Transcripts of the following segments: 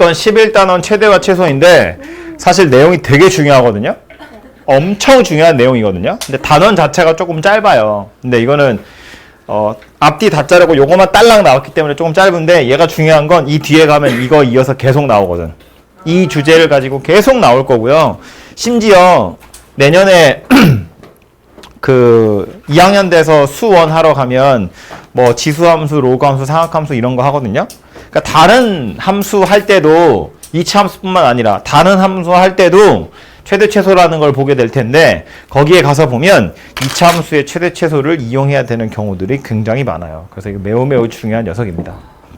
건 11단원 최대와 최소인데 사실 내용이 되게 중요하거든요. 엄청 중요한 내용이거든요. 근데 단원 자체가 조금 짧아요. 근데 이거는 앞뒤 다 자르고 요거만 딸랑 나왔기 때문에 조금 짧은데 얘가 중요한 건 이 뒤에 가면 이거 이어서 계속 나오거든. 이 주제를 가지고 계속 나올 거고요. 심지어 내년에 그 2학년 돼서 수원 하러 가면 뭐 지수함수, 로그함수, 상학함수 이런 거 하거든요. 그러니까 다른 함수 할 때도 이차 함수뿐만 아니라 다른 함수 할 때도 최대 최소라는 걸 보게 될 텐데 거기에 가서 보면 2차 함수의 최대 최소를 이용해야 되는 경우들이 굉장히 많아요. 그래서 이거 매우 중요한 녀석입니다.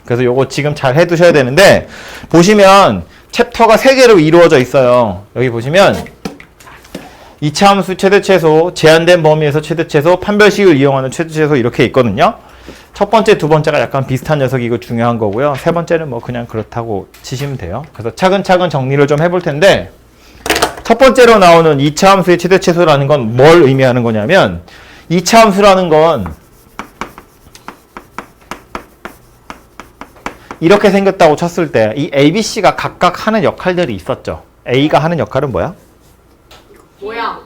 그래서 요거 지금 잘 해두셔야 되는데 보시면 챕터가 3개로 이루어져 있어요. 여기 보시면 2차 함수 최대 최소, 제한된 범위에서 최대 최소, 판별식을 이용하는 최대 최소 이렇게 있거든요. 첫 번째, 두 번째가 약간 비슷한 녀석이고 중요한 거고요. 세 번째는 뭐 그냥 그렇다고 치시면 돼요. 그래서 차근차근 정리를 좀 해볼 텐데 첫 번째로 나오는 2차 함수의 최대 최소라는 건 뭘 의미하는 거냐면 2차 함수라는 건 이렇게 생겼다고 쳤을 때 이 A, B, C가 각각 하는 역할들이 있었죠. A가 하는 역할은 뭐야? 모양.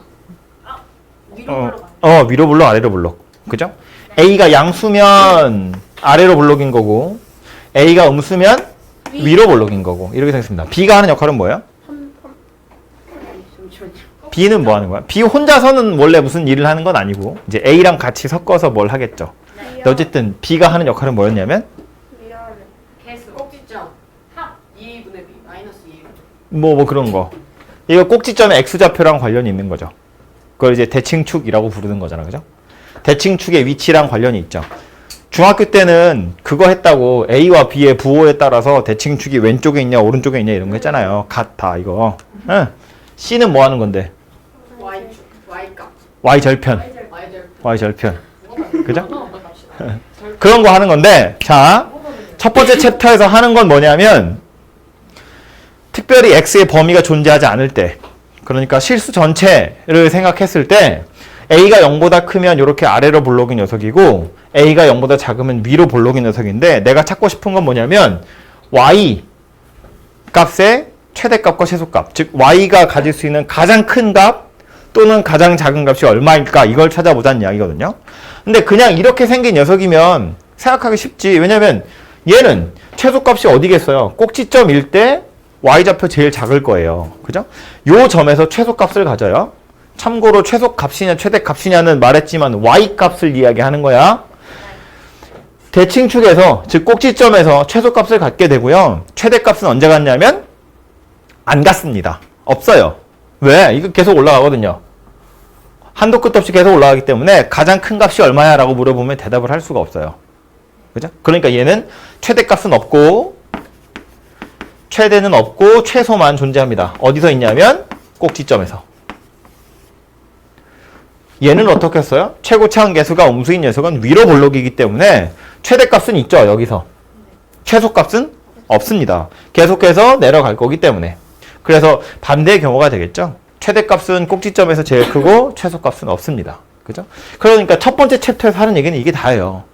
위로 블록, 아래로 블록. 그죠? A가 양수면 아래로 블록인 거고 A가 음수면 위로 블록인 거고 이렇게 생겼습니다. B가 하는 역할은 뭐예요? B는 뭐 하는 거야? B 혼자서는 원래 무슨 일을 하는 건 아니고 이제 A랑 같이 섞어서 뭘 하겠죠. 근데 어쨌든 B가 하는 역할은 뭐였냐면 개수. 꼭지점. 합 2분의 B. 마이너스 2. 뭐 그런 거. 이거 꼭지점의 X좌표랑 관련이 있는 거죠. 그걸 이제 대칭축이라고 부르는 거잖아. 그죠? 대칭축의 위치랑 관련이 있죠. 중학교 때는 그거 했다고 A와 B의 부호에 따라서 대칭축이 왼쪽에 있냐 오른쪽에 있냐 이런 거 했잖아요. 같다 이거. 응. C는 뭐 하는 건데? Y축. Y값. Y절편. Y절. Y절편. 그죠? 그런 거 하는 건데 자, 첫 번째 챕터에서 하는 건 뭐냐면 특별히 X의 범위가 존재하지 않을 때 그러니까 실수 전체를 생각했을 때 A가 0보다 크면 이렇게 아래로 블록인 녀석이고 A가 0보다 작으면 위로 블록인 녀석인데 내가 찾고 싶은 건 뭐냐면 Y 값의 최대값과 최소값 즉 Y가 가질 수 있는 가장 큰 값 또는 가장 작은 값이 얼마일까 이걸 찾아보자는 이야기거든요. 근데 그냥 이렇게 생긴 녀석이면 생각하기 쉽지. 왜냐면 얘는 최소값이 어디겠어요? 꼭지점일 때 Y좌표 제일 작을 거예요. 그죠? 요 점에서 최소값을 가져요. 참고로 최소값이냐 최대값이냐는 말했지만 Y값을 이야기하는 거야. 대칭축에서 즉 꼭지점에서 최소값을 갖게 되고요. 최대값은 언제 갔냐면 안 갔습니다. 없어요. 왜? 이거 계속 올라가거든요. 한도 끝 없이 계속 올라가기 때문에 가장 큰 값이 얼마야? 라고 물어보면 대답을 할 수가 없어요. 그죠? 그러니까 얘는 최대값은 없고 최대는 없고 최소만 존재합니다. 어디서 있냐면 꼭지점에서. 얘는 어떻게 했어요? 최고 차항계수가 음수인 녀석은 위로 블록이기 때문에 최대값은 있죠. 여기서. 최소값은 없습니다. 계속해서 내려갈 거기 때문에. 그래서 반대의 경우가 되겠죠. 최대값은 꼭지점에서 제일 크고 최소값은 없습니다. 그죠? 그러니까 첫 번째 챕터에서 하는 얘기는 이게 다예요.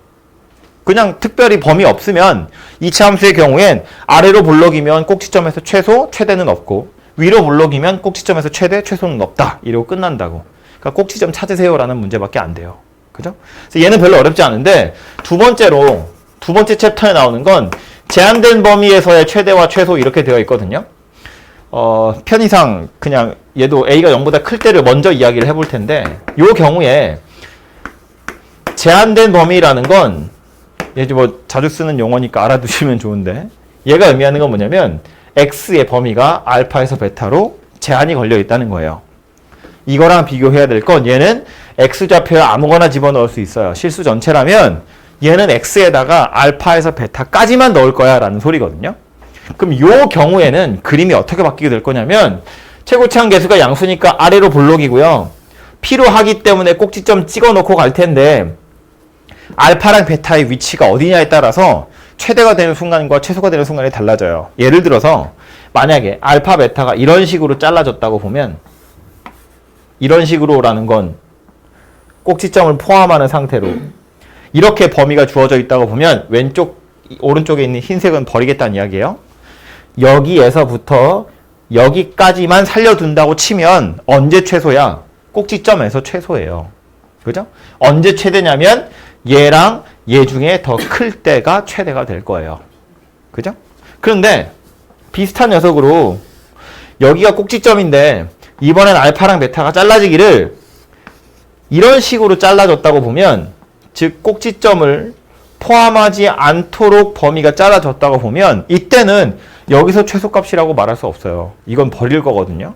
그냥 특별히 범위 없으면 2차 함수의 경우엔 아래로 블록이면 꼭지점에서 최소, 최대는 없고 위로 블록이면 꼭지점에서 최대, 최소는 없다. 이러고 끝난다고. 그러니까 꼭지점 찾으세요라는 문제밖에 안 돼요. 그죠? 그래서 얘는 별로 어렵지 않은데 두 번째 챕터에 나오는 건 제한된 범위에서의 최대와 최소 이렇게 되어 있거든요. 편의상 그냥 얘도 A가 0보다 클 때를 먼저 이야기를 해볼 텐데 요 경우에 제한된 범위라는 건 얘 뭐 자주 쓰는 용어니까 알아두시면 좋은데 얘가 의미하는 건 뭐냐면 X의 범위가 알파에서 베타로 제한이 걸려 있다는 거예요. 이거랑 비교해야 될 건 얘는 X좌표에 아무거나 집어넣을 수 있어요. 실수 전체라면 얘는 X에다가 알파에서 베타까지만 넣을 거야 라는 소리거든요. 그럼 이 경우에는 그림이 어떻게 바뀌게 될 거냐면 최고차항 계수가 양수니까 아래로 블록이고요. 필요하기 때문에 꼭지점 찍어놓고 갈 텐데 알파랑 베타의 위치가 어디냐에 따라서 최대가 되는 순간과 최소가 되는 순간이 달라져요. 예를 들어서 만약에 알파, 베타가 이런 식으로 잘라졌다고 보면 이런 식으로라는 건 꼭지점을 포함하는 상태로 이렇게 범위가 주어져 있다고 보면 왼쪽, 오른쪽에 있는 흰색은 버리겠다는 이야기예요. 여기에서부터 여기까지만 살려둔다고 치면 언제 최소야? 꼭지점에서 최소예요. 그죠? 언제 최대냐면 얘랑 얘 중에 더 클 때가 최대가 될 거예요. 그죠? 그런데 비슷한 녀석으로 여기가 꼭지점인데 이번엔 알파랑 베타가 잘라지기를 이런 식으로 잘라졌다고 보면, 즉 꼭지점을 포함하지 않도록 범위가 잘라졌다고 보면 이때는 여기서 최소값이라고 말할 수 없어요. 이건 버릴 거거든요.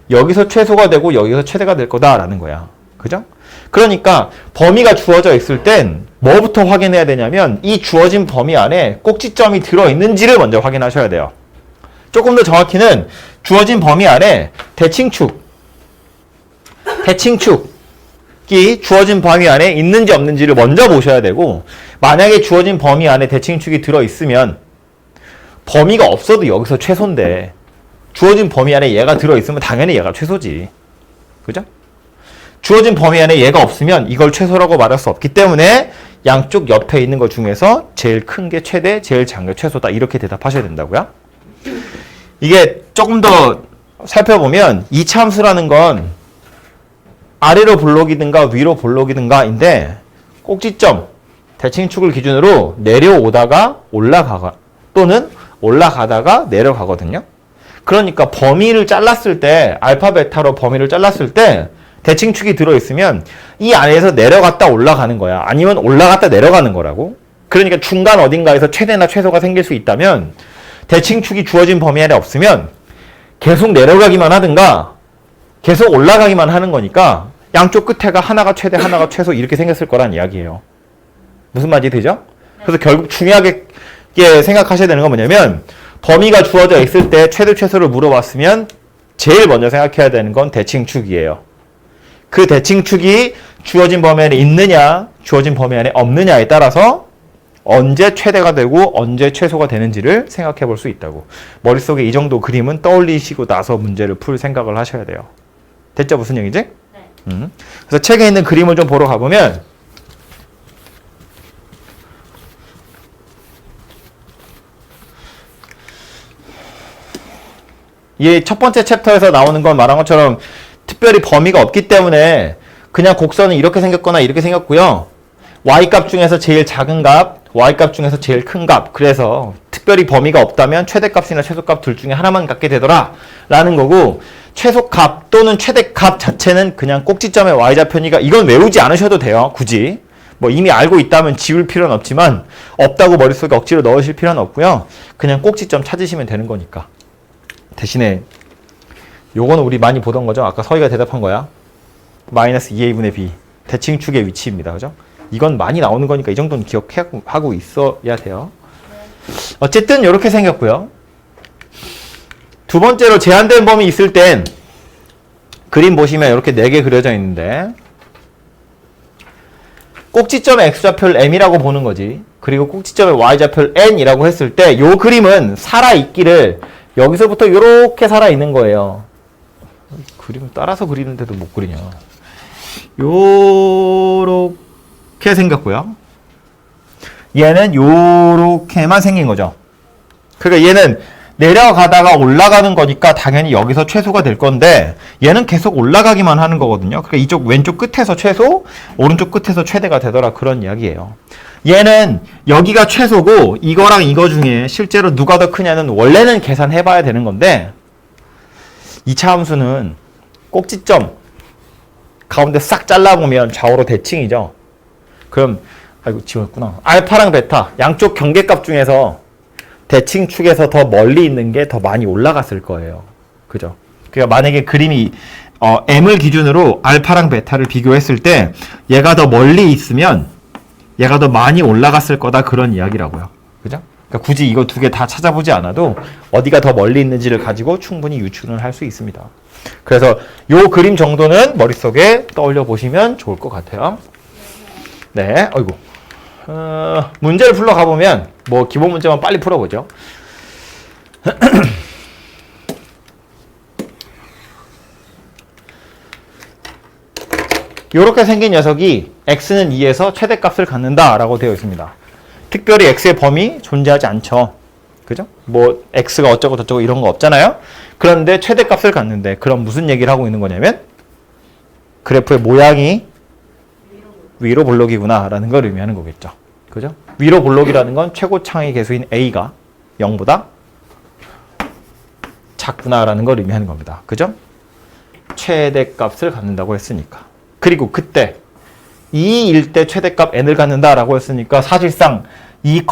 여기서 최소가 되고 여기서 최대가 될 거다라는 거야. 그죠? 그러니까 범위가 주어져 있을 땐 뭐부터 확인해야 되냐면 이 주어진 범위 안에 꼭지점이 들어있는지를 먼저 확인하셔야 돼요. 조금 더 정확히는 주어진 범위 안에 대칭축이 주어진 범위 안에 있는지 없는지를 먼저 보셔야 되고, 만약에 주어진 범위 안에 대칭축이 들어있으면 범위가 없어도 여기서 최소인데 주어진 범위 안에 얘가 들어있으면 당연히 얘가 최소지. 그죠? 주어진 범위 안에 얘가 없으면 이걸 최소라고 말할 수 없기 때문에 양쪽 옆에 있는 것 중에서 제일 큰 게 최대, 제일 작은 게 최소다. 이렇게 대답하셔야 된다고요. 이게 조금 더 살펴보면 이차 함수라는 건 아래로 볼록이든가 위로 볼록이든가인데 꼭지점, 대칭축을 기준으로 내려오다가 올라가가 또는 올라가다가 내려가거든요. 그러니까 범위를 잘랐을 때, 알파 베타로 범위를 잘랐을 때 대칭축이 들어있으면 이 안에서 내려갔다 올라가는 거야. 아니면 올라갔다 내려가는 거라고. 그러니까 중간 어딘가에서 최대나 최소가 생길 수 있다면 대칭축이 주어진 범위 안에 없으면 계속 내려가기만 하든가 계속 올라가기만 하는 거니까 양쪽 끝에가 하나가 최대, 하나가 최소 이렇게 생겼을 거란 이야기예요. 무슨 말인지 되죠? 그래서 결국 중요하게 생각하셔야 되는 건 뭐냐면 범위가 주어져 있을 때 최대, 최소를 물어봤으면 제일 먼저 생각해야 되는 건 대칭축이에요. 그 대칭축이 주어진 범위 안에 있느냐, 주어진 범위 안에 없느냐에 따라서 언제 최대가 되고 언제 최소가 되는지를 생각해 볼 수 있다고. 머릿속에 이 정도 그림은 떠올리시고 나서 문제를 풀 생각을 하셔야 돼요. 됐죠? 무슨 얘기지? 네. 그래서 책에 있는 그림을 좀 보러 가보면 이 첫 번째 챕터에서 나오는 건 말한 것처럼 특별히 범위가 없기 때문에 그냥 곡선은 이렇게 생겼거나 이렇게 생겼고요. y값 중에서 제일 작은 값, y값 중에서 제일 큰 값. 그래서 특별히 범위가 없다면 최대값이나 최소값 둘 중에 하나만 갖게 되더라 라는 거고, 최소값 또는 최대값 자체는 그냥 꼭지점의 y좌표니까 이건 외우지 않으셔도 돼요. 굳이. 뭐 이미 알고 있다면 지울 필요는 없지만 없다고 머릿속에 억지로 넣으실 필요는 없고요. 그냥 꼭지점 찾으시면 되는 거니까. 대신에 요거는 우리 많이 보던 거죠. 아까 서희가 대답한 거야. 마이너스 2a분의 b. 대칭축의 위치입니다. 그죠? 이건 많이 나오는 거니까 이 정도는 기억하고 있어야 돼요. 어쨌든 이렇게 생겼고요. 두 번째로 제한된 범위 있을 땐 그림 보시면 이렇게 4개 그려져 있는데 꼭지점의 x좌표를 m이라고 보는 거지. 그리고 꼭지점의 y좌표를 n이라고 했을 때 이 그림은 살아있기를 여기서부터 이렇게 살아있는 거예요. 그림을 따라서 그리는데도 못 그리냐. 요렇게 생겼고요. 얘는 요렇게만 생긴 거죠. 그러니까 얘는 내려가다가 올라가는 거니까 당연히 여기서 최소가 될 건데 얘는 계속 올라가기만 하는 거거든요. 그러니까 이쪽 왼쪽 끝에서 최소, 오른쪽 끝에서 최대가 되더라 그런 이야기예요. 얘는 여기가 최소고 이거랑 이거 중에 실제로 누가 더 크냐는 원래는 계산해 봐야 되는 건데 2차 함수는 꼭지점 가운데 싹 잘라보면 좌우로 대칭이죠. 그럼 아이고 지웠구나. 알파랑 베타 양쪽 경계값 중에서 대칭축에서 더 멀리 있는 게 더 많이 올라갔을 거예요. 그죠? 그러니까 만약에 그림이 m을 기준으로 알파랑 베타를 비교했을 때 얘가 더 멀리 있으면 얘가 더 많이 올라갔을 거다 그런 이야기라고요. 그죠? 그러니까 굳이 이거 두 개 다 찾아보지 않아도 어디가 더 멀리 있는지를 가지고 충분히 유추는 할 수 있습니다. 그래서 요 그림 정도는 머릿속에 떠올려 보시면 좋을 것 같아요. 네, 어이구. 문제를 풀러 가보면 뭐 기본 문제만 빨리 풀어보죠. 이렇게 생긴 녀석이 x는 2에서 최대값을 갖는다 라고 되어 있습니다. 특별히 x의 범위 존재하지 않죠. 그죠? 뭐 x가 어쩌고 저쩌고 이런 거 없잖아요. 그런데 최대값을 갖는데 그럼 무슨 얘기를 하고 있는 거냐면 그래프의 모양이 위로 볼록이구나 라는 걸 의미하는 거겠죠. 그죠? 위로 볼록이라는 건 최고창의 개수인 a가 0보다 작구나 라는 걸 의미하는 겁니다. 그죠? 최대값을 갖는다고 했으니까. 그리고 그때 2일 때 최대값 n을 갖는다라고 했으니까 사실상 2,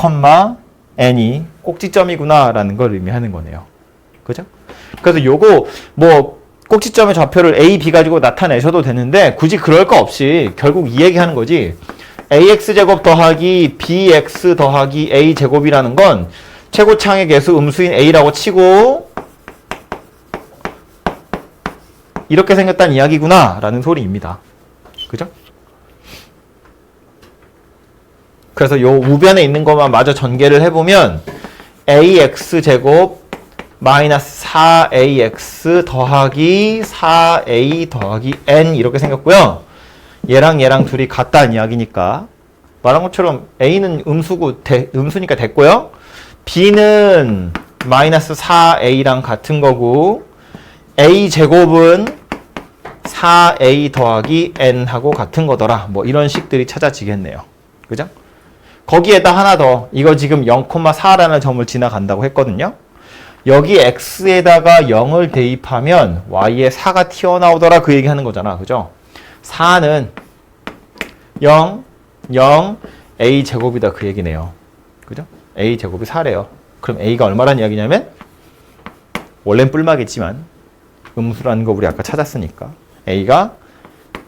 n이 꼭지점이구나 라는 걸 의미하는 거네요. 그죠? 그래서 요거 뭐 꼭지점의 좌표를 a, b 가지고 나타내셔도 되는데 굳이 그럴 거 없이 결국 이 얘기하는 거지. ax제곱 더하기 bx 더하기 a제곱이라는 건 최고창의 개수 음수인 a라고 치고 이렇게 생겼다는 이야기구나 라는 소리입니다. 그죠? 그래서 요 우변에 있는 것만 마저 전개를 해보면 ax제곱 마이너스 4ax 더하기 4a 더하기 n 이렇게 생겼고요. 얘랑 얘랑 둘이 같다는 이야기니까 말한 것처럼 a는 음수니까 됐고요. b는 마이너스 4a랑 같은 거고 a제곱은 4a 더하기 n하고 같은 거더라. 뭐 이런 식들이 찾아지겠네요. 그죠? 거기에다 하나 더 이거 지금 0,4라는 점을 지나간다고 했거든요. 여기 x에다가 0을 대입하면 y에 4가 튀어나오더라 그 얘기하는 거잖아. 그죠? 4는 0, 0, a제곱이다 그 얘기네요. 그죠? a제곱이 4래요. 그럼 a가 얼마란 이야기냐면 원래는 뿔마겠지만 음수라는 거 우리 아까 찾았으니까 a가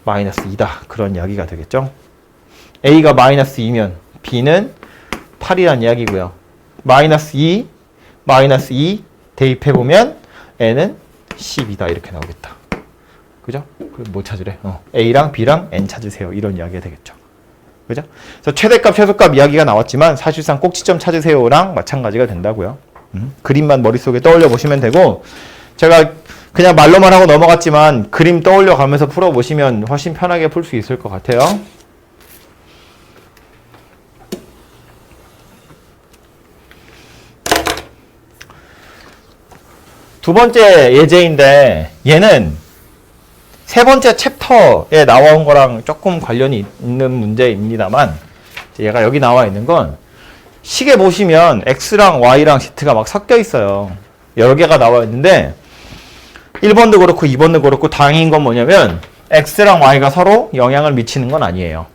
마이너스 2다 그런 이야기가 되겠죠. a가 마이너스 2면 b는 8이란 이야기고요. 마이너스 2, 마이너스 2 대입해보면 n은 10이다 이렇게 나오겠다. 그죠? 그럼 뭐 찾으래? a랑 b랑 n 찾으세요. 이런 이야기가 되겠죠. 그죠? 그래서 최대값, 최소값 이야기가 나왔지만 사실상 꼭지점 찾으세요랑 마찬가지가 된다고요. 그림만 머릿속에 떠올려 보시면 되고 제가 그냥 말로만 하고 넘어갔지만 그림 떠올려 가면서 풀어보시면 훨씬 편하게 풀 수 있을 것 같아요. 두 번째 예제인데 얘는 세 번째 챕터에 나온 거랑 조금 관련이 있는 문제입니다만 얘가 여기 나와 있는 건 식에 보시면 x랑 y랑 z가 막 섞여 있어요. 여러 개가 나와 있는데 1번도 그렇고 2번도 그렇고 다행인 건 뭐냐면 x랑 y가 서로 영향을 미치는 건 아니에요.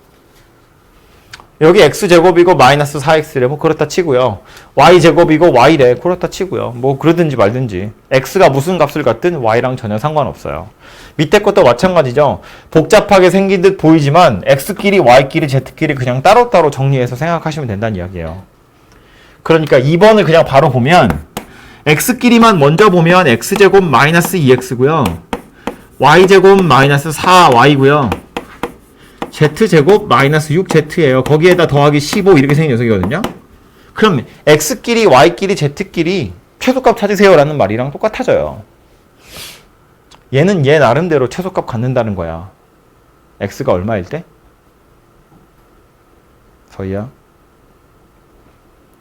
여기 x제곱이고 마이너스 4x래 뭐 그렇다 치고요. y제곱이고 y래 그렇다 치고요. 뭐 그러든지 말든지 x가 무슨 값을 갖든 y랑 전혀 상관없어요. 밑에 것도 마찬가지죠. 복잡하게 생긴 듯 보이지만 x끼리 y끼리 z끼리 그냥 따로따로 정리해서 생각하시면 된다는 이야기예요. 그러니까 2번을 그냥 바로 보면 x끼리만 먼저 보면 x제곱 마이너스 2x고요. y제곱 마이너스 4y고요. z제곱 마이너스 6z예요. 거기에다 더하기 15 이렇게 생긴 녀석이거든요. 그럼 x끼리 y끼리 z끼리 최소값 찾으세요 라는 말이랑 똑같아져요. 얘는 얘 나름대로 최소값 갖는다는 거야. x가 얼마일 때? 서희야.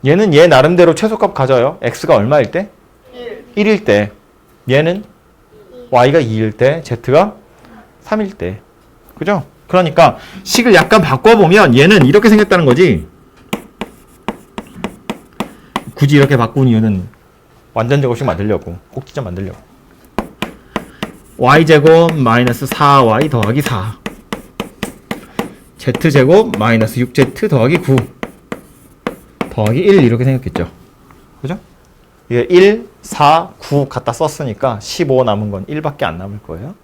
얘는 얘 나름대로 최소값 가져요. x가 얼마일 때? 1일 때. 얘는 y가 2일 때, z가 3일 때. 그죠? 그러니까 식을 약간 바꿔보면 얘는 이렇게 생겼다는 거지. 굳이 이렇게 바꾼 이유는 완전 제곱식 만들려고. 꼭지점 만들려고. y제곱 마이너스 4y 더하기 4 z제곱 마이너스 6z 더하기 9 더하기 1 이렇게 생겼겠죠. 그죠? 이게 1, 4, 9 갖다 썼으니까 15 남은 건 1밖에 안 남을 거예요.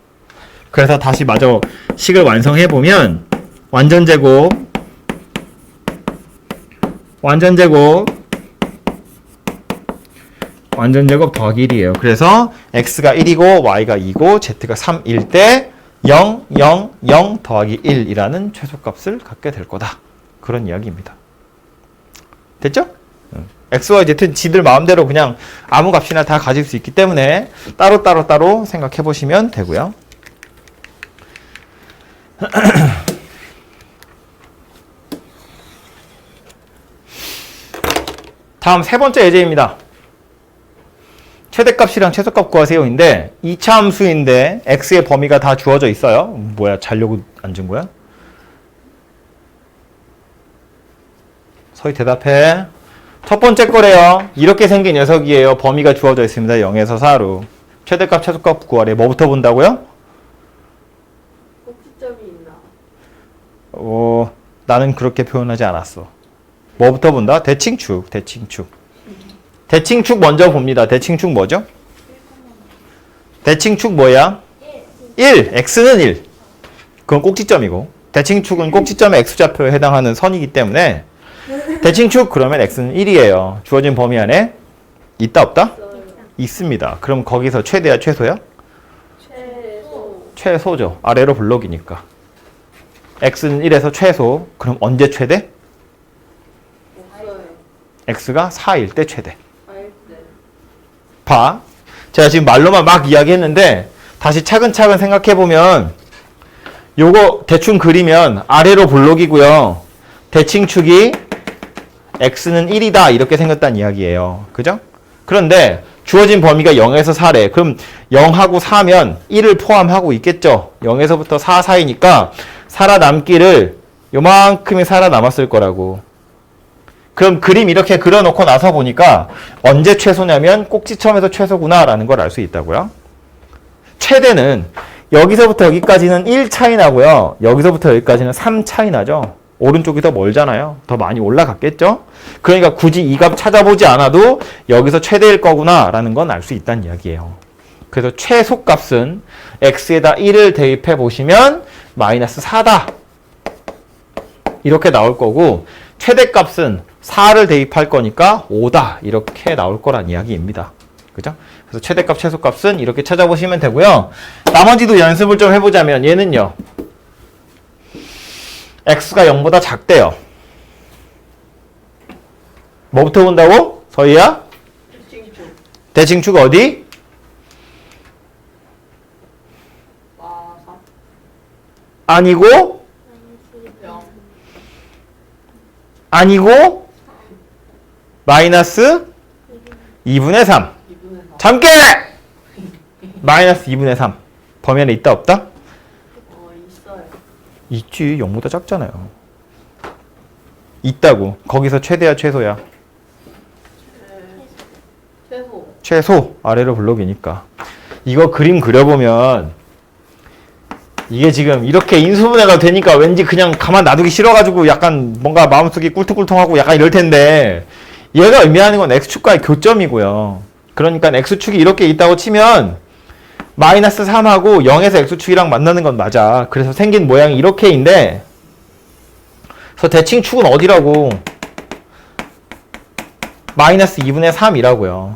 그래서 다시 마저 식을 완성해보면 완전제곱 더하기 1이에요. 그래서 x가 1이고 y가 2고 z가 3일 때 0, 0, 0 더하기 1이라는 최소값을 갖게 될 거다. 그런 이야기입니다. 됐죠? x, y, z는 지들 마음대로 그냥 아무 값이나 다 가질 수 있기 때문에 따로 생각해 보시면 되고요. 다음 세 번째 예제입니다. 최대값이랑 최소값 구하세요인데 2차 함수인데 x의 범위가 다 주어져 있어요. 뭐야, 자려고 앉은 거야? 서희 대답해. 첫 번째 거래요. 이렇게 생긴 녀석이에요. 범위가 주어져 있습니다. 0에서 4로. 최대값, 최소값 구하래. 뭐부터 본다고요? 꼭지점이 있나? 나는 그렇게 표현하지 않았어. 뭐부터 본다? 대칭축, 대칭축. 대칭축 먼저 봅니다. 대칭축 뭐죠? 대칭축 뭐야? 1. x는 1. 그건 꼭지점이고. 대칭축은 꼭지점의 x좌표에 해당하는 선이기 때문에 대칭축 그러면 x는 1이에요. 주어진 범위 안에 있다 없다? 있습니다. 그럼 거기서 최대야 최소야? 최소. 최소죠. 아래로 블록이니까. x는 1에서 최소. 그럼 언제 최대? 없어요. x가 4일 때 최대. 알때. 봐. 제가 지금 말로만 막 이야기했는데 다시 차근차근 생각해보면 요거 대충 그리면 아래로 블록이고요. 대칭축이 x는 1이다 이렇게 생겼다는 이야기예요. 그죠? 그런데 주어진 범위가 0에서 4래. 그럼 0하고 4면 1을 포함하고 있겠죠. 0에서부터 4 사이니까 살아남기를 요만큼이 살아남았을 거라고. 그럼 그림 이렇게 그려놓고 나서 보니까 언제 최소냐면 꼭지점에서 최소구나 라는 걸 알 수 있다고요. 최대는 여기서부터 여기까지는 1 차이 나고요. 여기서부터 여기까지는 3 차이 나죠. 오른쪽이 더 멀잖아요. 더 많이 올라갔겠죠. 그러니까 굳이 이 값 찾아보지 않아도 여기서 최대일 거구나 라는 건 알 수 있다는 이야기예요. 그래서 최소값은 x에다 1을 대입해 보시면 마이너스 4다 이렇게 나올 거고, 최대값은 4를 대입할 거니까 5다 이렇게 나올 거란 이야기입니다. 그죠? 그래서 최대값, 최소값은 이렇게 찾아보시면 되고요. 나머지도 연습을 좀 해보자면 얘는요. x가 0보다 작대요. 뭐부터 본다고? 서희야? 대칭축. 대칭축 어디? 마삼. 아니고? 0. 아니고? 마이너스 2분의 3. 2분의 4. 잠깨! 마이너스 2분의 3. 범위 안에 있다 없다? 있어요. 있지. 0보다 작잖아요. 있다고. 거기서 최대야 최소야? 최소. 최소. 아래로 블록이니까. 이거 그림 그려보면 이게 지금 이렇게 인수분해가 되니까 왠지 그냥 가만 놔두기 싫어가지고 약간 뭔가 마음속이 꿀통꿀통하고 약간 이럴 텐데, 얘가 의미하는 건 x축과의 교점이고요. 그러니까 x축이 이렇게 있다고 치면 마이너스 3하고 0에서 x축이랑 만나는 건 맞아. 그래서 생긴 모양이 이렇게인데, 그래서 대칭축은 어디라고? 마이너스 2분의 3이라고요.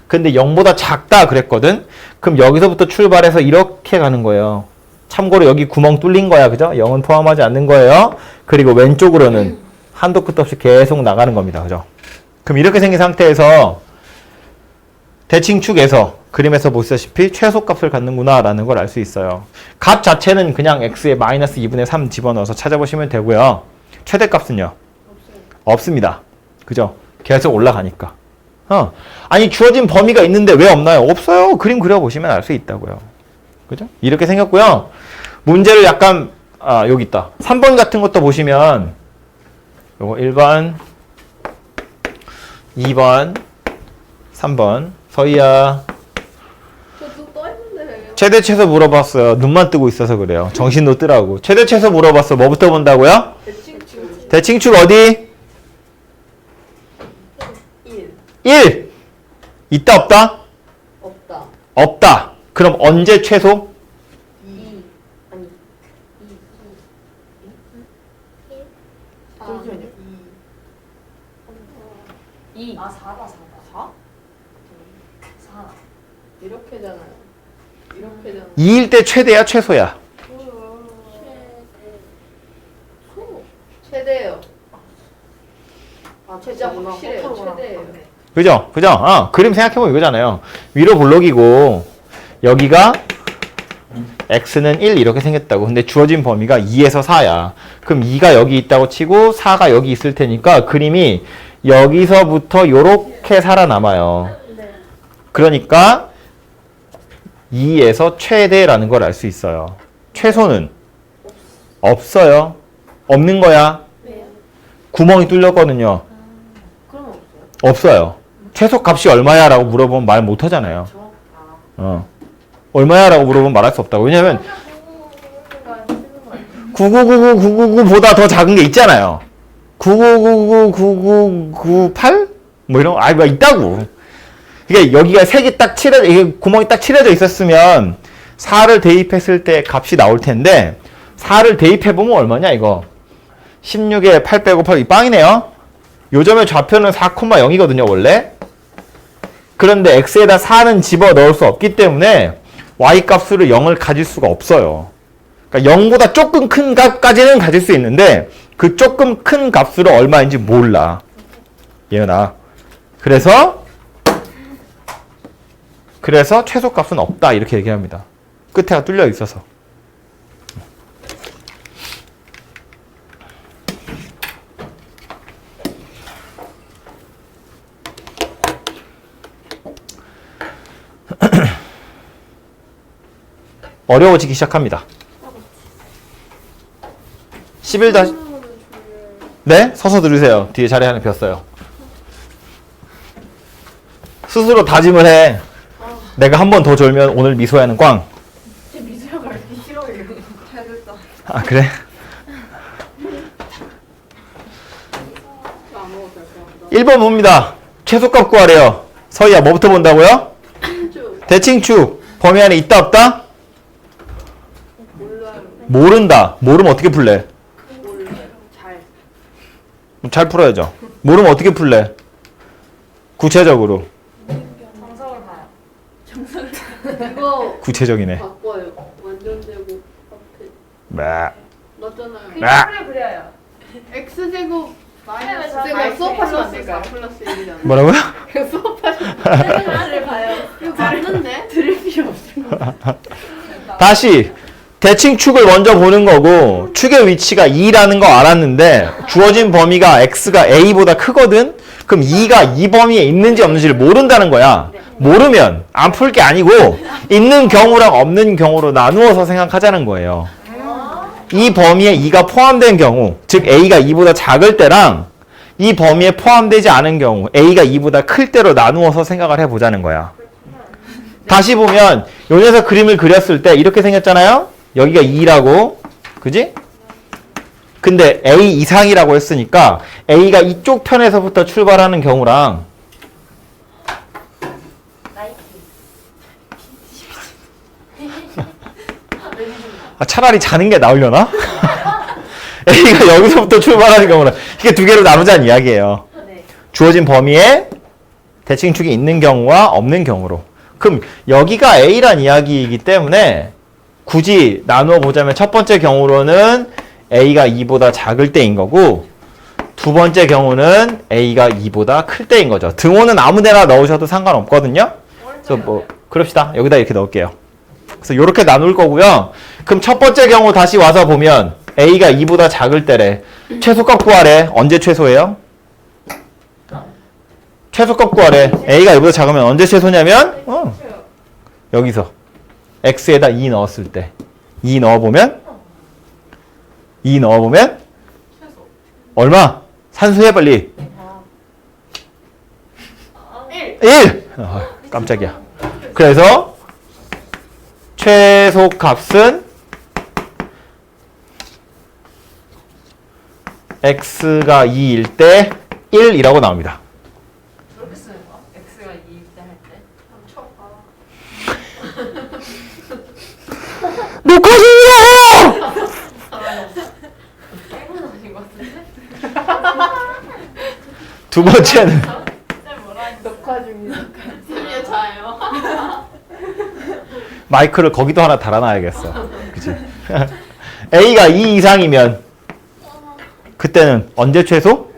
근데 0보다 작다 그랬거든? 그럼 여기서부터 출발해서 이렇게 가는 거예요. 참고로 여기 구멍 뚫린 거야. 그죠? 0은 포함하지 않는 거예요. 그리고 왼쪽으로는 한도 끝 없이 계속 나가는 겁니다. 그죠? 그럼 이렇게 생긴 상태에서 대칭축에서 그림에서 보시다시피 최소값을 갖는구나 라는 걸 알 수 있어요. 값 자체는 그냥 x에 마이너스 2분의 3 집어넣어서 찾아보시면 되고요. 최대값은요? 없습니다. 그죠? 계속 올라가니까. 아니 주어진 범위가 있는데 왜 없나요? 없어요. 그림 그려보시면 알 수 있다고요. 그죠? 이렇게 생겼고요. 문제를 약간 여기 있다. 3번 같은 것도 보시면 요거 1번, 2번, 3번. 서희야. 저도 떠있는데. 최대 최소 물어봤어요. 눈만 뜨고 있어서 그래요. 정신 놓더라고. 최대 최소 물어봤어. 뭐부터 본다고요? 대칭축. 대칭축 어디? 1. 1. 있다 없다? 없다. 없다. 그럼 언제 최소? 2. 아니. 4. 잠시만요. 2. 아 4다 4다 4? 4 이렇게잖아요. 이렇게잖아. 2일 때 최대야 최소야? 최대예요. 아, 진짜 최대구나. 확실해요. 그렇구나. 최대예요. 그죠? 그죠? 그림 생각해보면 이거잖아요. 위로 블록이고 여기가 x는 1 이렇게 생겼다고. 근데 주어진 범위가 2에서 4야. 그럼 2가 여기 있다고 치고 4가 여기 있을 테니까 그림이 여기서부터 요렇게 살아남아요. 그러니까 2에서 최대라는 걸 알 수 있어요. 최소는 없어요. 없는 거야. 왜요? 구멍이 뚫렸거든요. 그럼 없어요? 없어요. 최소 값이 얼마야? 라고 물어보면 말 못 하잖아요. 저? 아. 얼마야? 라고 물어보면 말할 수 없다고. 왜냐면 9999999보다 더 작은 게 있잖아요. 9999998? 뭐 이런 거, 뭐 있다고. 이게 여기가 색이 딱 칠해져, 이게 구멍이 딱 칠해져 있었으면 4를 대입했을 때 값이 나올 텐데 4를 대입해보면 얼마냐, 이거. 16에 8 빼고 8, 이 빵이네요. 요점의 좌표는 4,0이거든요, 원래. 그런데 x에다 4는 집어 넣을 수 없기 때문에 y 값으로 0을 가질 수가 없어요. 그러니까 0보다 조금 큰 값까지는 가질 수 있는데 그 조금 큰 값으로 얼마인지 몰라. 예은아. 그래서 최소값은 없다 이렇게 얘기합니다. 끝에가 뚫려 있어서. 어려워지기 시작합니다. 11 네? 서서 들으세요. 뒤에 자리 하나 비었어요. 스스로 다짐을 해. 내가 한 번 더 졸면 오늘 미소야는 꽝. 제 미술학 알기 싫어요. 잘 됐다. 아 그래? 안 먹어도 될것 같다. 1번 봅니다. 최소값 구하래요. 서희야 뭐부터 본다고요? 대칭축. 범위 안에 있다 없다? 몰라요. 모른다. 모르면 어떻게 풀래? 몰라요. 잘. 잘 풀어야죠. 모르면 어떻게 풀래? 구체적으로. 정석을 봐요. 이거 구체적이네. 바꿔요. 완전제곱 앞에 네. 맞잖아요. 아! 그래 그려요. x제곱 마이너스 저 제곱 마이너스 수업하시면 안 플러스 될까요? 플러스 1이잖아요. 뭐라고요? 수업하시면 하나를 봐요. 이거 맞는데? 들을 필요 없어요. 다시 대칭축을 먼저 보는 거고 축의 위치가 2라는 거 알았는데 주어진 범위가 x가 a보다 크거든? 그럼 2가 이 범위에 있는지 없는지를 모른다는 거야. 모르면 안 풀 게 아니고 있는 경우랑 없는 경우로 나누어서 생각하자는 거예요. 이 범위에 2가 포함된 경우, 즉 a가 2보다 작을 때랑 이 범위에 포함되지 않은 경우, a가 2보다 클 때로 나누어서 생각을 해보자는 거야. 다시 보면 요 녀석 그림을 그렸을 때 이렇게 생겼잖아요. 여기가 2라고, 그지? 근데 a 이상이라고 했으니까 a가 이쪽 편에서부터 출발하는 경우랑 차라리 자는 게 나으려나? a가 여기서부터 출발하는 경우는 이게 두 개로 나누자는 이야기예요. 네. 주어진 범위에 대칭축이 있는 경우와 없는 경우로. 그럼 여기가 a란 이야기이기 때문에 굳이 나누어 보자면 첫 번째 경우로는 a가 2보다 작을 때인 거고 두 번째 경우는 a가 2보다 클 때인 거죠. 등호는 아무 데나 넣으셔도 상관없거든요. 그래서 뭐 그럽시다. 여기다 이렇게 넣을게요. 그래서 이렇게 나눌 거고요. 그럼 첫 번째 경우 다시 와서 보면 a가 2보다 작을 때래. 최소값 구하래. 언제 최소예요? 최소값 구하래. a가 2보다 작으면 언제 최소냐면 여기서 x에다 2 넣었을 때 2 넣어보면 얼마? 산수해 빨리. 1! 깜짝이야. 그래서 최소값은 x가 2일 때 1이라고 나옵니다. 그렇게 쓰는 거? x가 2일 때 할 때? 녹화 중이야! 게임은 아닌 것 같은데? 두 번째는 쌤 뭐라 했는데? 녹화 중이니까. 심지어 자요. 마이크를 거기도 하나 달아놔야겠어. 그치? a가 2 이상이면 그때는 언제 최소?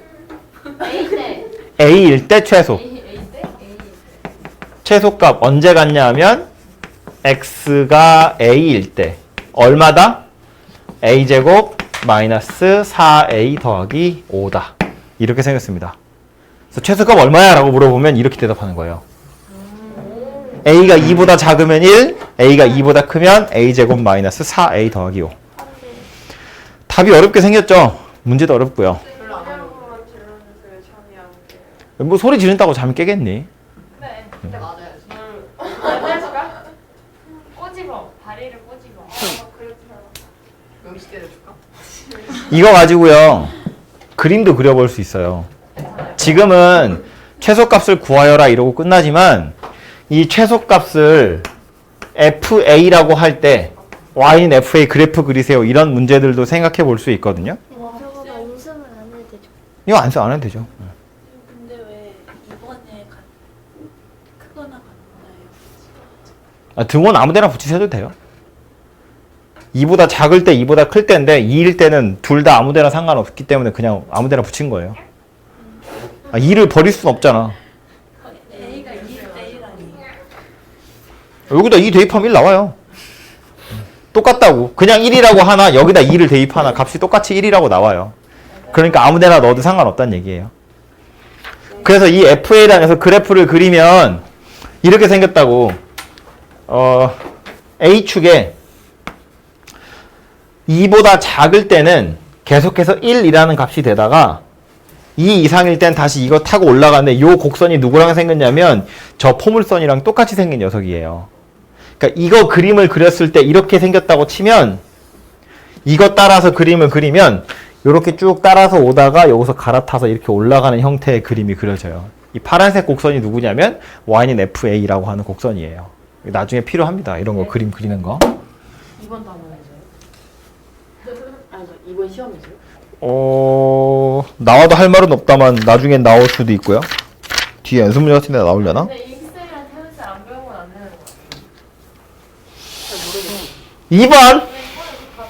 A 때. a일 때 최소. A 때? A 때. 최소값 언제 같냐면 x가 a일 때 얼마다? a제곱 마이너스 4a 더하기 5다. 이렇게 생겼습니다. 그래서 최소값 얼마야? 라고 물어보면 이렇게 대답하는 거예요. a가 2보다 작으면 1, a가 2보다 크면 a제곱 마이너스 4a 더하기 5. 답이 어렵게 생겼죠? 문제도 어렵고요. 별로 안 어려워. 그냥으로만 질러주세요. 잠이 안 깨요. 뭐 소리 지른다고 잠이 깨겠니? 네. 근데 맞아야지. 해줄까? 꼬집어. 다리를 꼬집어. 그렇구나. 명시 때려줄까? 이거 가지고요. 그림도 그려볼 수 있어요. 지금은 최소값을 구하여라 이러고 끝나지만 이 최소값을 FA라고 할 때 Y는 FA 그래프 그리세요. 이런 문제들도 생각해 볼 수 있거든요. 저거가 웃음을 안 해도 되죠. 이거 안 해도 되죠. 근데 왜 이번에 크거나 같나요? 등원 아무 데나 붙이셔도 돼요. 2보다 작을 때, 2보다 클 때인데 2일 때는 둘 다 아무 데나 상관없기 때문에 그냥 아무 데나 붙인 거예요. 2를 버릴 순 없잖아. A가 2대 1 아니에요? 여기다 2 대입하면 1 나와요. 똑같다고. 그냥 1이라고 하나 여기다 2를 대입하나 값이 똑같이 1이라고 나와요. 그러니까 아무 데나 넣어도 상관없다는 얘기예요. 그래서 이 FA랑에서 그래프를 그리면 이렇게 생겼다고. A축에 2보다 작을 때는 계속해서 1이라는 값이 되다가 2 이상일 땐 다시 이거 타고 올라가는데 이 곡선이 누구랑 생겼냐면 저 포물선이랑 똑같이 생긴 녀석이에요. 그러니까 이거 그림을 그렸을 때 이렇게 생겼다고 치면 이거 따라서 그림을 그리면 이렇게 쭉 따라서 오다가 여기서 갈아타서 이렇게 올라가는 형태의 그림이 그려져요. 이 파란색 곡선이 누구냐면 Y는 FA라고 하는 곡선이에요. 나중에 필요합니다. 이런 거 그림 그리는 거. 2번 단원이세요? 아니, 저 2번 시험이세요? 나와도 할 말은 없다만 나중엔 나올 수도 있고요. 뒤에 연습 문제 같은 데 나오려나? 근데 익셀이랑 테니스 안 배우면 안 되는 거 같아. 잘 모르겠어요. 2번! 왜 이번에 다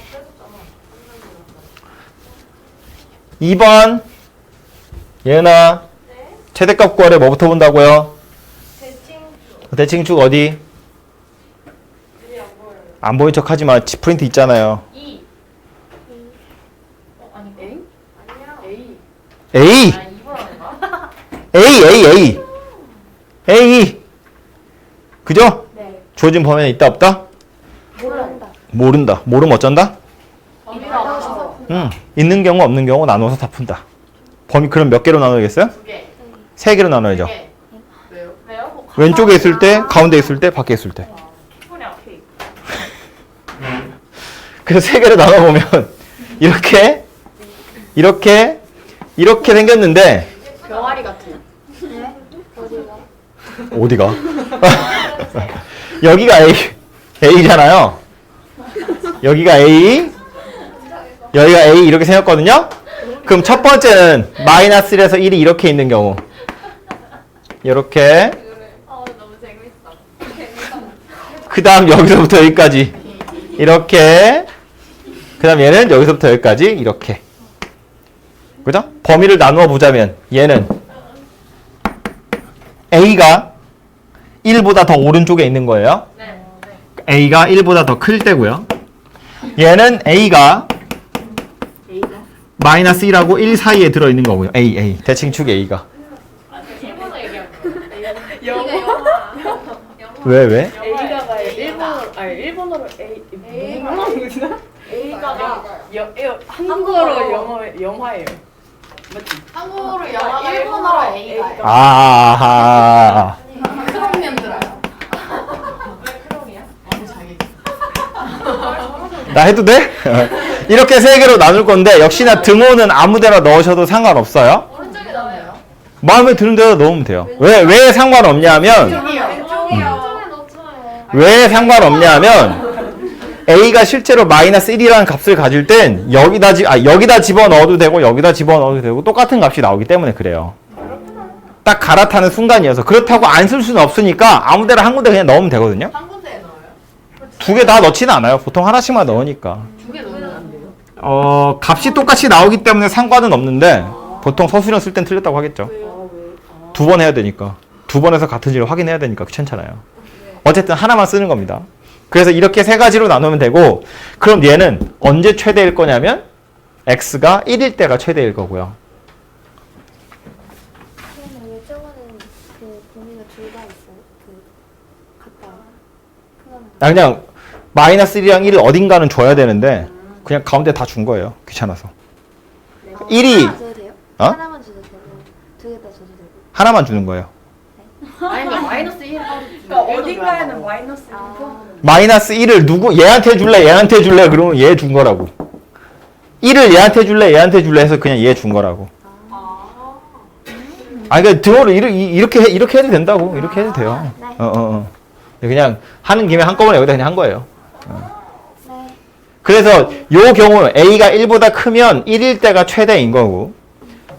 빼줬잖아. 2번. 예은아. 네. 최대값 구하래 뭐부터 본다고요? 대칭 대칭축 어디? 눈이 안 보여요. 안 보인 척 하지 마. 프린트 있잖아요. 2. 아니 A? 아니야. A. A! 아 2번 아닌가? A! A! 그죠? 네. 주어진 범위는 있다 없다? 모른다. 모른다. 모르면 어쩐다? 범위가 없어서 있는 경우 없는 경우 나눠서 다 푼다. 범위 그럼 몇 개로 나눠야겠어요? 2개. 3개로 나눠야죠. 3개. 왜요? 왜요? 뭐 왼쪽에 있을 때, 가운데 있을 때, 밖에 있을 때. 소리 앞에 그래서 3개로 나눠보면 이렇게 생겼는데 병아리 같은. 어디가? 어디가? 여기가 A잖아요. 여기가 A, 여기가 A 이렇게 생겼거든요. 그럼 첫 번째는 마이너스 1에서 1이 이렇게 있는 경우 이렇게 너무 재밌어. 그 다음 여기서부터 여기까지 이렇게 그 다음 얘는 여기서부터 여기까지 이렇게 그죠? 범위를 나누어 보자면 얘는 A가 1보다 더 오른쪽에 있는 거예요. 네. A가 1보다 더 클 때고요. 얘는 A가 A가? 마이너스 1하고 1 사이에 들어있는 거고요. A. 대칭축 A가. 일본어 얘기하는 거. 영어. 왜? A가 가요. 일본어로 A가 한국어로 영화예요. 맞지? 한국어로 영화, 일본어로 A가. 아하. 크롬면 들어요. 왜 크롬이야? 아무 자기. 나 해도 돼? 이렇게 3개로 나눌 건데 역시나 등호는 아무 데나 넣으셔도 상관없어요. 오른쪽에 나와요. 마음에 드는 데다 넣으면 돼요. 왜 상관없냐면 왼쪽에 넣잖아요. 왜 상관없냐면 A가 실제로 마이너스 1이라는 값을 가질 땐 여기다 집어넣어도 되고 여기다 집어넣어도 되고 똑같은 값이 나오기 때문에 그래요. 딱 갈아타는 순간이어서 그렇다고 안 쓸 수는 없으니까 아무 데나 한 군데 그냥 넣으면 되거든요. 한 군데에 넣어요? 2개 다 넣지는 않아요. 보통 하나씩만 넣으니까. 2개 넣으면 안 돼요? 값이 똑같이 나오기 때문에 상관은 없는데 보통 서술형 쓸 땐 틀렸다고 하겠죠. 왜? 2번 해야 되니까. 2번에서 같은지를 확인해야 되니까 귀찮잖아요. 어쨌든 하나만 쓰는 겁니다. 그래서 이렇게 3가지로 나누면 되고 그럼 얘는 언제 최대일 거냐면 x가 1일 때가 최대일 거고요. 그러면 왜 저거는 그 범위가 둘 다 있어요? 그 그냥 마이너스 1이랑 1을 어딘가는 줘야 되는데 그냥 가운데 다 준 거예요. 귀찮아서. 1이 하나 줘도 돼요? 어? 하나만 줘도 되고 두 개 다 줘도 되고. 하나만 주는 거예요. 아니 그러니까 마이너스 1 그러니까 어딘가에는 마이너스 1고 마이너스 1을 누구 얘한테 줄래 얘한테 줄래 그러면 얘 준 거라고. 1을 얘한테 줄래 얘한테 줄래 해서 그냥 얘 준 거라고. 그러니까 등호를 이렇게 해도 된다고. 이렇게 해도 돼요. 네. 그냥 하는 김에 한꺼번에 여기다 그냥 한 거예요. 네. 그래서 요 경우 A가 1보다 크면 1일 때가 최대인 거고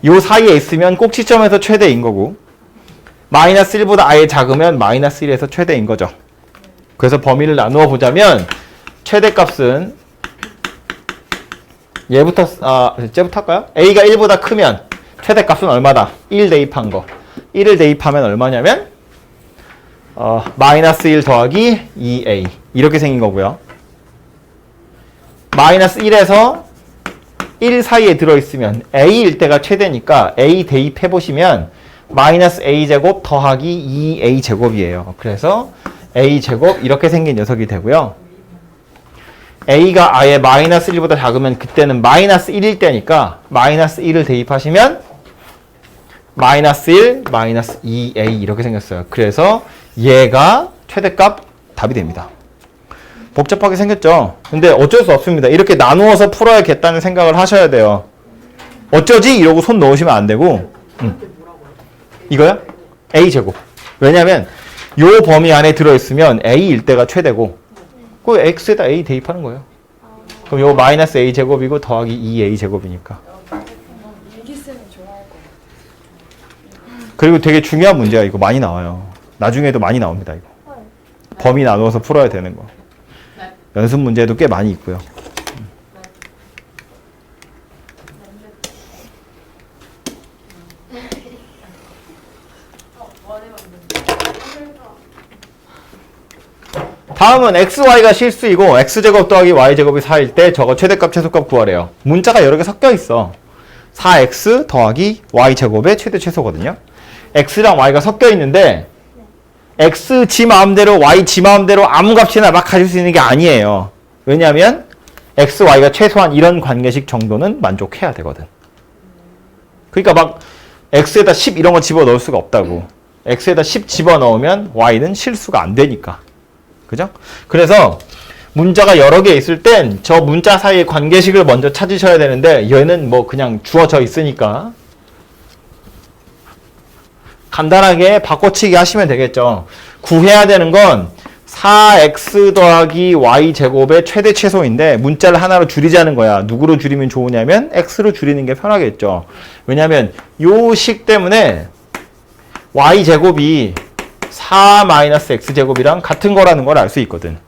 요 사이에 있으면 꼭지점에서 최대인 거고 마이너스 1보다 아예 작으면 마이너스 1에서 최대인 거죠. 그래서 범위를 나누어 보자면 최대값은 쟤부터 할까요? A가 1보다 크면 최대값은 얼마다? 1 대입한 거. 1을 대입하면 얼마냐면 마이너스 1 더하기 2A 이렇게 생긴 거고요. 마이너스 1에서 1 사이에 들어있으면 A일 때가 최대니까 A 대입해보시면 마이너스 A제곱 더하기 2A 제곱이에요. 그래서 A제곱 이렇게 생긴 녀석이 되고요. A가 아예 마이너스 1보다 작으면 그때는 마이너스 1일 때니까 마이너스 1을 대입하시면 마이너스 1, 마이너스 2A 이렇게 생겼어요. 그래서 얘가 최대값 답이 됩니다. 복잡하게 생겼죠? 근데 어쩔 수 없습니다. 이렇게 나누어서 풀어야겠다는 생각을 하셔야 돼요. 어쩌지? 이러고 손 넣으시면 안 되고 이거요? A제곱. 왜냐면 요 범위 안에 들어있으면 A일 때가 최대고 그 X에다 A 대입하는 거예요. 그럼 요 마이너스 A제곱이고 더하기 2A제곱이니까. 일기쌤이 좋아할 것 같아요. 그리고 되게 중요한 문제야. 이거 많이 나와요. 나중에도 많이 나옵니다. 이거. 범위 나누어서 풀어야 되는 거. 네. 연습 문제도 꽤 많이 있고요. 다음은 xy가 실수이고 x제곱 더하기 y제곱이 4일 때 저거 최대값 최소값 구하래요. 문자가 여러 개 섞여 있어. 4x 더하기 y제곱의 최대 최소거든요. x랑 y가 섞여 있는데 x 지 마음대로 y 지 마음대로 아무 값이나 막 가질 수 있는 게 아니에요. 왜냐하면 x, y가 최소한 이런 관계식 정도는 만족해야 되거든. 그러니까 막 x에다 10 이런 거 집어넣을 수가 없다고. x에다 10 집어넣으면 y는 실수가 안 되니까. 그죠? 그래서 문자가 여러 개 있을 땐 저 문자 사이의 관계식을 먼저 찾으셔야 되는데 얘는 뭐 그냥 주어져 있으니까 간단하게 바꿔치기 하시면 되겠죠. 구해야 되는 건 4x 더하기 y제곱의 최대 최소인데 문자를 하나로 줄이자는 거야. 누구로 줄이면 좋으냐면 x로 줄이는 게 편하겠죠. 왜냐면 요 식 때문에 y제곱이 4-x제곱이랑 같은 거라는 걸 알 수 있거든.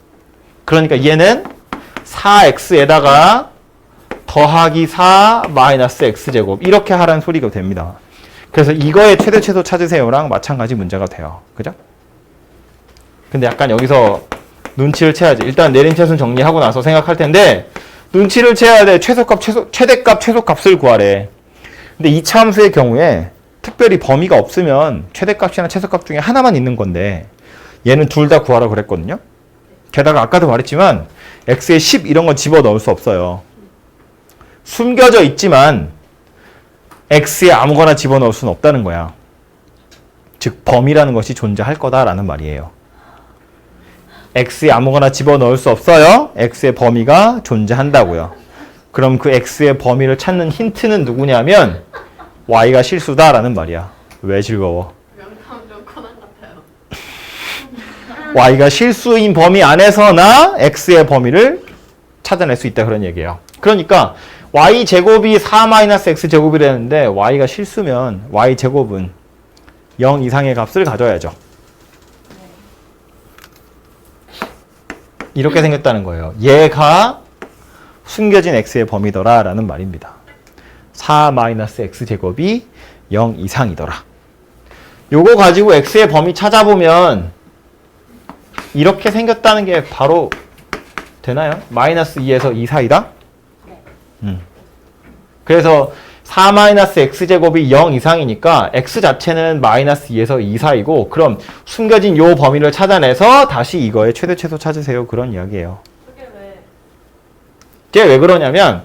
그러니까 얘는 4x에다가 더하기 4-x제곱 이렇게 하라는 소리가 됩니다. 그래서 이거의 최대 최소 찾으세요랑 마찬가지 문제가 돼요. 그죠? 근데 약간 여기서 눈치를 채야지. 일단 내림차순 정리하고 나서 생각할 텐데 눈치를 채야 돼. 최대값 최소값을 구하래. 근데 이 참수의 경우에 특별히 범위가 없으면 최대값이나 최소값 중에 하나만 있는 건데 얘는 둘 다 구하라 그랬거든요. 게다가 아까도 말했지만 x에 10 이런 건 집어넣을 수 없어요. 숨겨져 있지만 x에 아무거나 집어넣을 수는 없다는 거야. 즉 범위라는 것이 존재할 거다라는 말이에요. x에 아무거나 집어넣을 수 없어요. x의 범위가 존재한다고요. 그럼 그 x의 범위를 찾는 힌트는 누구냐면 y가 실수다라는 말이야. 왜 즐거워? 명탐정 코난 같아요. y가 실수인 범위 안에서나 x의 범위를 찾아낼 수 있다 그런 얘기예요. 그러니까 y제곱이 4-x제곱이라는데 y가 실수면 y제곱은 0 이상의 값을 가져야죠. 이렇게 생겼다는 거예요. 얘가 숨겨진 x의 범위더라 라는 말입니다. 4-x제곱이 0 이상이더라. 요거 가지고 x의 범위 찾아보면 이렇게 생겼다는 게 바로 되나요? 마이너스 2에서 2 사이다? 그래서 4-x제곱이 0 이상이니까 x 자체는 마이너스 2에서 2 사이고 그럼 숨겨진 요 범위를 찾아내서 다시 이거의 최대 최소 찾으세요. 그런 이야기예요. 그게 왜? 이게 왜 그러냐면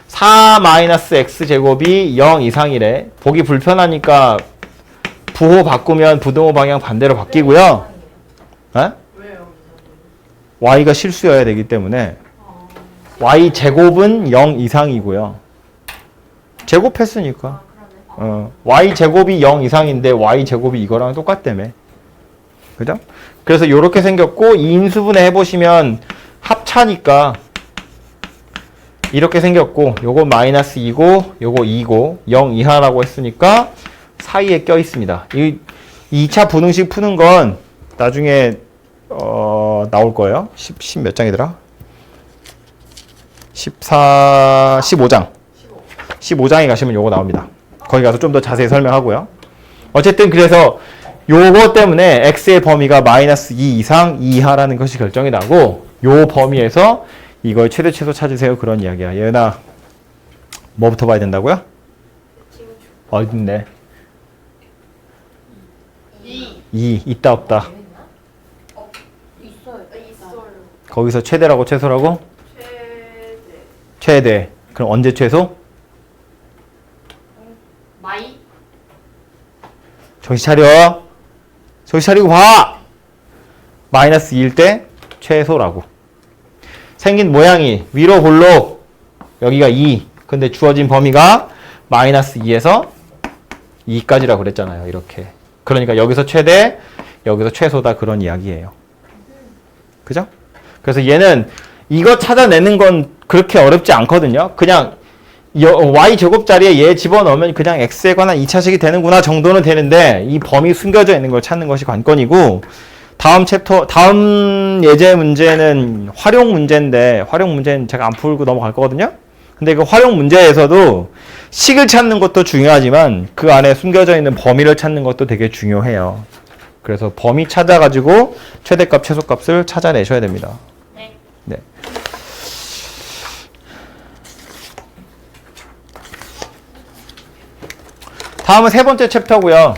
4-x제곱이 0 이상이래. 보기 불편하니까 부호 바꾸면 부등호 방향 반대로 바뀌고요. 어? 왜요? y가 실수여야 되기 때문에 y제곱은 0 이상이고요. 제곱했으니까. 그러네. y제곱이 0 이상인데 y제곱이 이거랑 똑같다며. 그죠? 그래서 이렇게 생겼고 이 인수분해 해보시면 합차니까 이렇게 생겼고 요거 마이너스 2고 요거 2고 0 이하라고 했으니까 사이에 껴 있습니다. 이 2차 분응식 푸는 건 나중에 나올 거예요. 10 몇 장이더라? 15장. 15장에 가시면 요거 나옵니다. 거기 가서 좀 더 자세히 설명하고요. 어쨌든 그래서 요거 때문에 x의 범위가 마이너스 2 이상 2 이하라는 것이 결정이 나고 요 범위에서 이걸 최대 최소 찾으세요. 그런 이야기야. 예은아 뭐부터 봐야 된다고요? 어딨네. 2 있다 없다. 있어요. 거기서 최대라고 최소라고? 최대. 그럼 언제 최소? 마이 정신 차려. 정신 차리고 봐. 마이너스 2일 때 최소라고. 생긴 모양이 위로 볼록 여기가 2. 근데 주어진 범위가 마이너스 2에서 2까지라고 그랬잖아요. 이렇게. 그러니까 여기서 최대, 여기서 최소다 그런 이야기예요. 그죠? 그래서 얘는 이거 찾아내는 건 그렇게 어렵지 않거든요. 그냥 y제곱 자리에 얘 집어넣으면 그냥 x에 관한 2차식이 되는구나 정도는 되는데 이 범위 숨겨져 있는 걸 찾는 것이 관건이고 다음 예제 문제는 활용 문제인데 활용 문제는 제가 안 풀고 넘어갈 거거든요. 근데 그 활용 문제에서도 식을 찾는 것도 중요하지만 그 안에 숨겨져 있는 범위를 찾는 것도 되게 중요해요. 그래서 범위 찾아가지고 최대값, 최소값을 찾아내셔야 됩니다. 네. 네. 다음은 세 번째 챕터고요.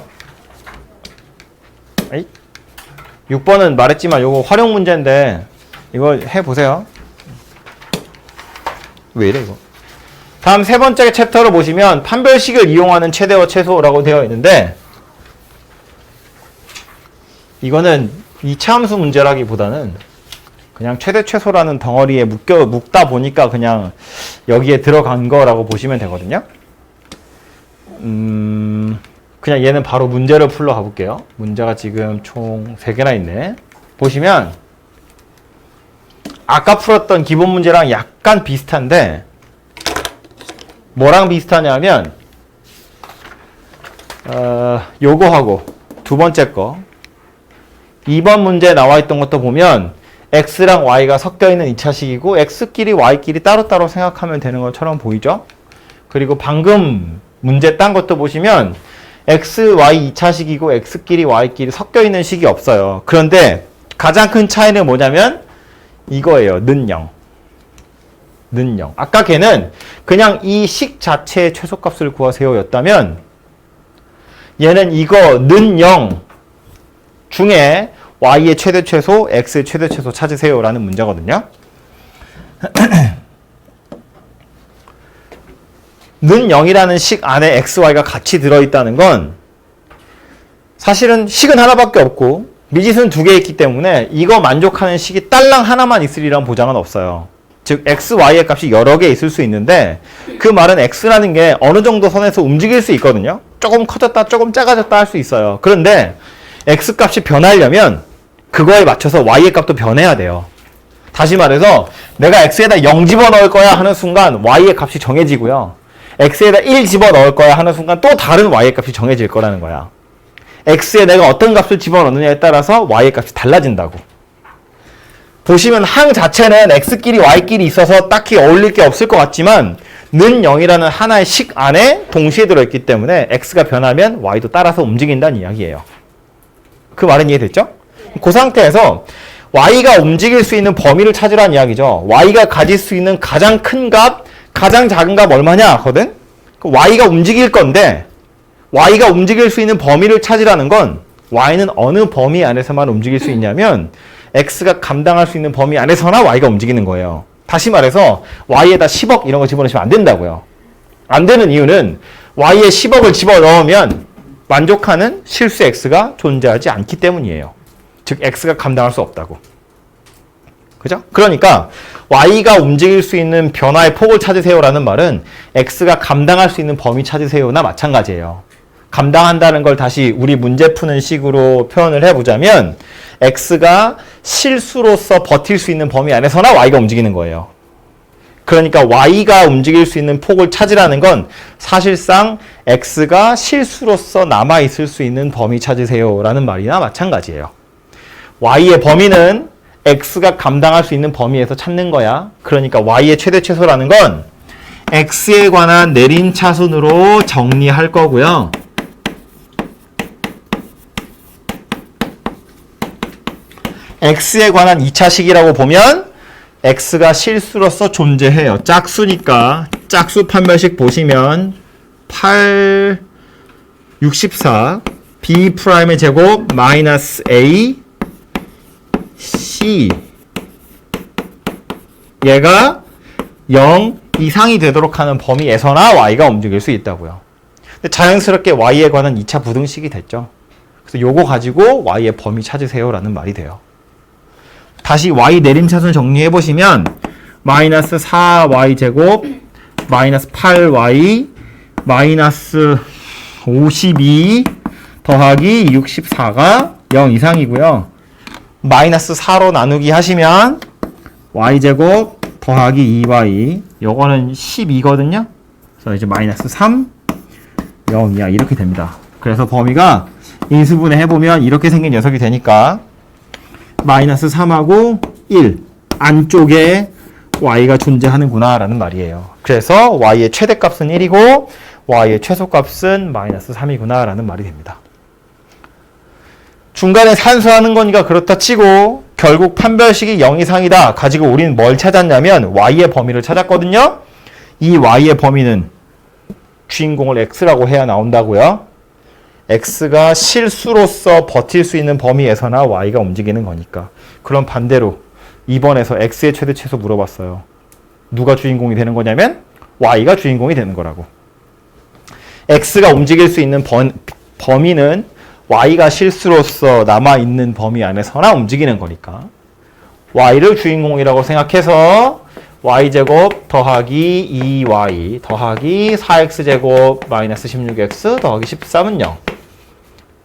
6번은 말했지만 요거 활용 문제인데 이거 해보세요. 왜 이래 이거. 다음 세 번째 챕터를 보시면 판별식을 이용하는 최대와 최소라고 되어 있는데 이거는 2차 함수 문제라기보다는 그냥 최대 최소라는 덩어리에 묶다 보니까 그냥 여기에 들어간 거라고 보시면 되거든요. 그냥 얘는 바로 문제를 풀러 가볼게요. 문제가 지금 총 3개나 있네. 보시면 아까 풀었던 기본 문제랑 약간 비슷한데 뭐랑 비슷하냐면 요거하고 두 번째 거 2번 문제에 나와 있던 것도 보면 x랑 y가 섞여 있는 2차식이고 x끼리 y끼리 따로따로 생각하면 되는 것처럼 보이죠? 그리고 방금 문제 딴 것도 보시면 x, y 2차식이고 x끼리 y끼리 섞여 있는 식이 없어요. 그런데 가장 큰 차이는 뭐냐면 이거예요. 는 0. 는 0. 아까 걔는 그냥 이 식 자체의 최소값을 구하세요 였다면 얘는 이거 는 0 중에 y의 최대 최소, x의 최대 최소 찾으세요 라는 문제거든요. 는 0이라는 식 안에 x, y가 같이 들어있다는 건 사실은 식은 하나밖에 없고 미지수는 2개 있기 때문에 이거 만족하는 식이 딸랑 하나만 있으리란 보장은 없어요. 즉 x, y의 값이 여러 개 있을 수 있는데 그 말은 x라는 게 어느 정도 선에서 움직일 수 있거든요. 조금 커졌다 조금 작아졌다 할 수 있어요. 그런데 x 값이 변하려면 그거에 맞춰서 y의 값도 변해야 돼요. 다시 말해서 내가 x에다 0 집어넣을 거야 하는 순간 y의 값이 정해지고요. x에다 1 집어넣을 거야 하는 순간 또 다른 y의 값이 정해질 거라는 거야. x에 내가 어떤 값을 집어넣느냐에 따라서 y의 값이 달라진다고. 보시면 항 자체는 x끼리 y끼리 있어서 딱히 어울릴 게 없을 것 같지만 는 0이라는 하나의 식 안에 동시에 들어있기 때문에 x가 변하면 y도 따라서 움직인다는 이야기예요. 그 말은 이해됐죠? 그 상태에서 y가 움직일 수 있는 범위를 찾으라는 이야기죠. y가 가질 수 있는 가장 큰 값, 가장 작은 값 얼마냐 하거든? y가 움직일 건데 y가 움직일 수 있는 범위를 찾으라는 건 y는 어느 범위 안에서만 움직일 수 있냐면 x가 감당할 수 있는 범위 안에서나 y가 움직이는 거예요. 다시 말해서 y에다 10억 이런 거 집어넣으시면 안 된다고요. 안 되는 이유는 y에 10억을 집어넣으면 만족하는 실수 x가 존재하지 않기 때문이에요. 즉 x가 감당할 수 없다고. 그죠? 그러니까 y가 움직일 수 있는 변화의 폭을 찾으세요라는 말은 x가 감당할 수 있는 범위 찾으세요나 마찬가지예요. 감당한다는 걸 다시 우리 문제 푸는 식으로 표현을 해보자면 x가 실수로서 버틸 수 있는 범위 안에서나 y가 움직이는 거예요. 그러니까 y가 움직일 수 있는 폭을 찾으라는 건 사실상 x가 실수로서 남아있을 수 있는 범위 찾으세요라는 말이나 마찬가지예요. y의 범위는 x가 감당할 수 있는 범위에서 찾는 거야. 그러니까 y의 최대 최소라는 건 x에 관한 내림차순으로 정리할 거고요. x에 관한 2차식이라고 보면 x가 실수로서 존재해요. 짝수니까 짝수 판별식 보시면 8, 64 b'의 제곱 마이너스 a c 얘가 0 이상이 되도록 하는 범위에서나 y가 움직일 수 있다고요. 근데 자연스럽게 y에 관한 2차 부등식이 됐죠. 그래서 요거 가지고 y의 범위 찾으세요라는 말이 돼요. 다시 y 내림차순 정리해 보시면 마이너스 4y 제곱 마이너스 8y 마이너스 52 더하기 64가 0 이상이고요. 마이너스 4로 나누기 하시면 y제곱 더하기 2y 요거는 12거든요. 그래서 이제 마이너스 3 0 이하 이렇게 됩니다. 그래서 범위가 인수분해 해보면 이렇게 생긴 녀석이 되니까 마이너스 3하고 1 안쪽에 y가 존재하는구나 라는 말이에요. 그래서 y의 최대값은 1이고 y의 최소값은 마이너스 3이구나 라는 말이 됩니다. 중간에 산수하는 거니까 그렇다 치고 결국 판별식이 0 이상이다 가지고 우리는 뭘 찾았냐면 y의 범위를 찾았거든요. 이 y의 범위는 주인공을 x라고 해야 나온다고요. x가 실수로서 버틸 수 있는 범위에서나 y가 움직이는 거니까. 그럼 반대로 2번에서 x의 최대 최소 물어봤어요. 누가 주인공이 되는 거냐면 y가 주인공이 되는 거라고. x가 움직일 수 있는 범위는 y가 실수로서 남아있는 범위 안에서나 움직이는 거니까 y를 주인공이라고 생각해서 y제곱 더하기 2y 더하기 4x제곱 마이너스 16x 더하기 13은 0.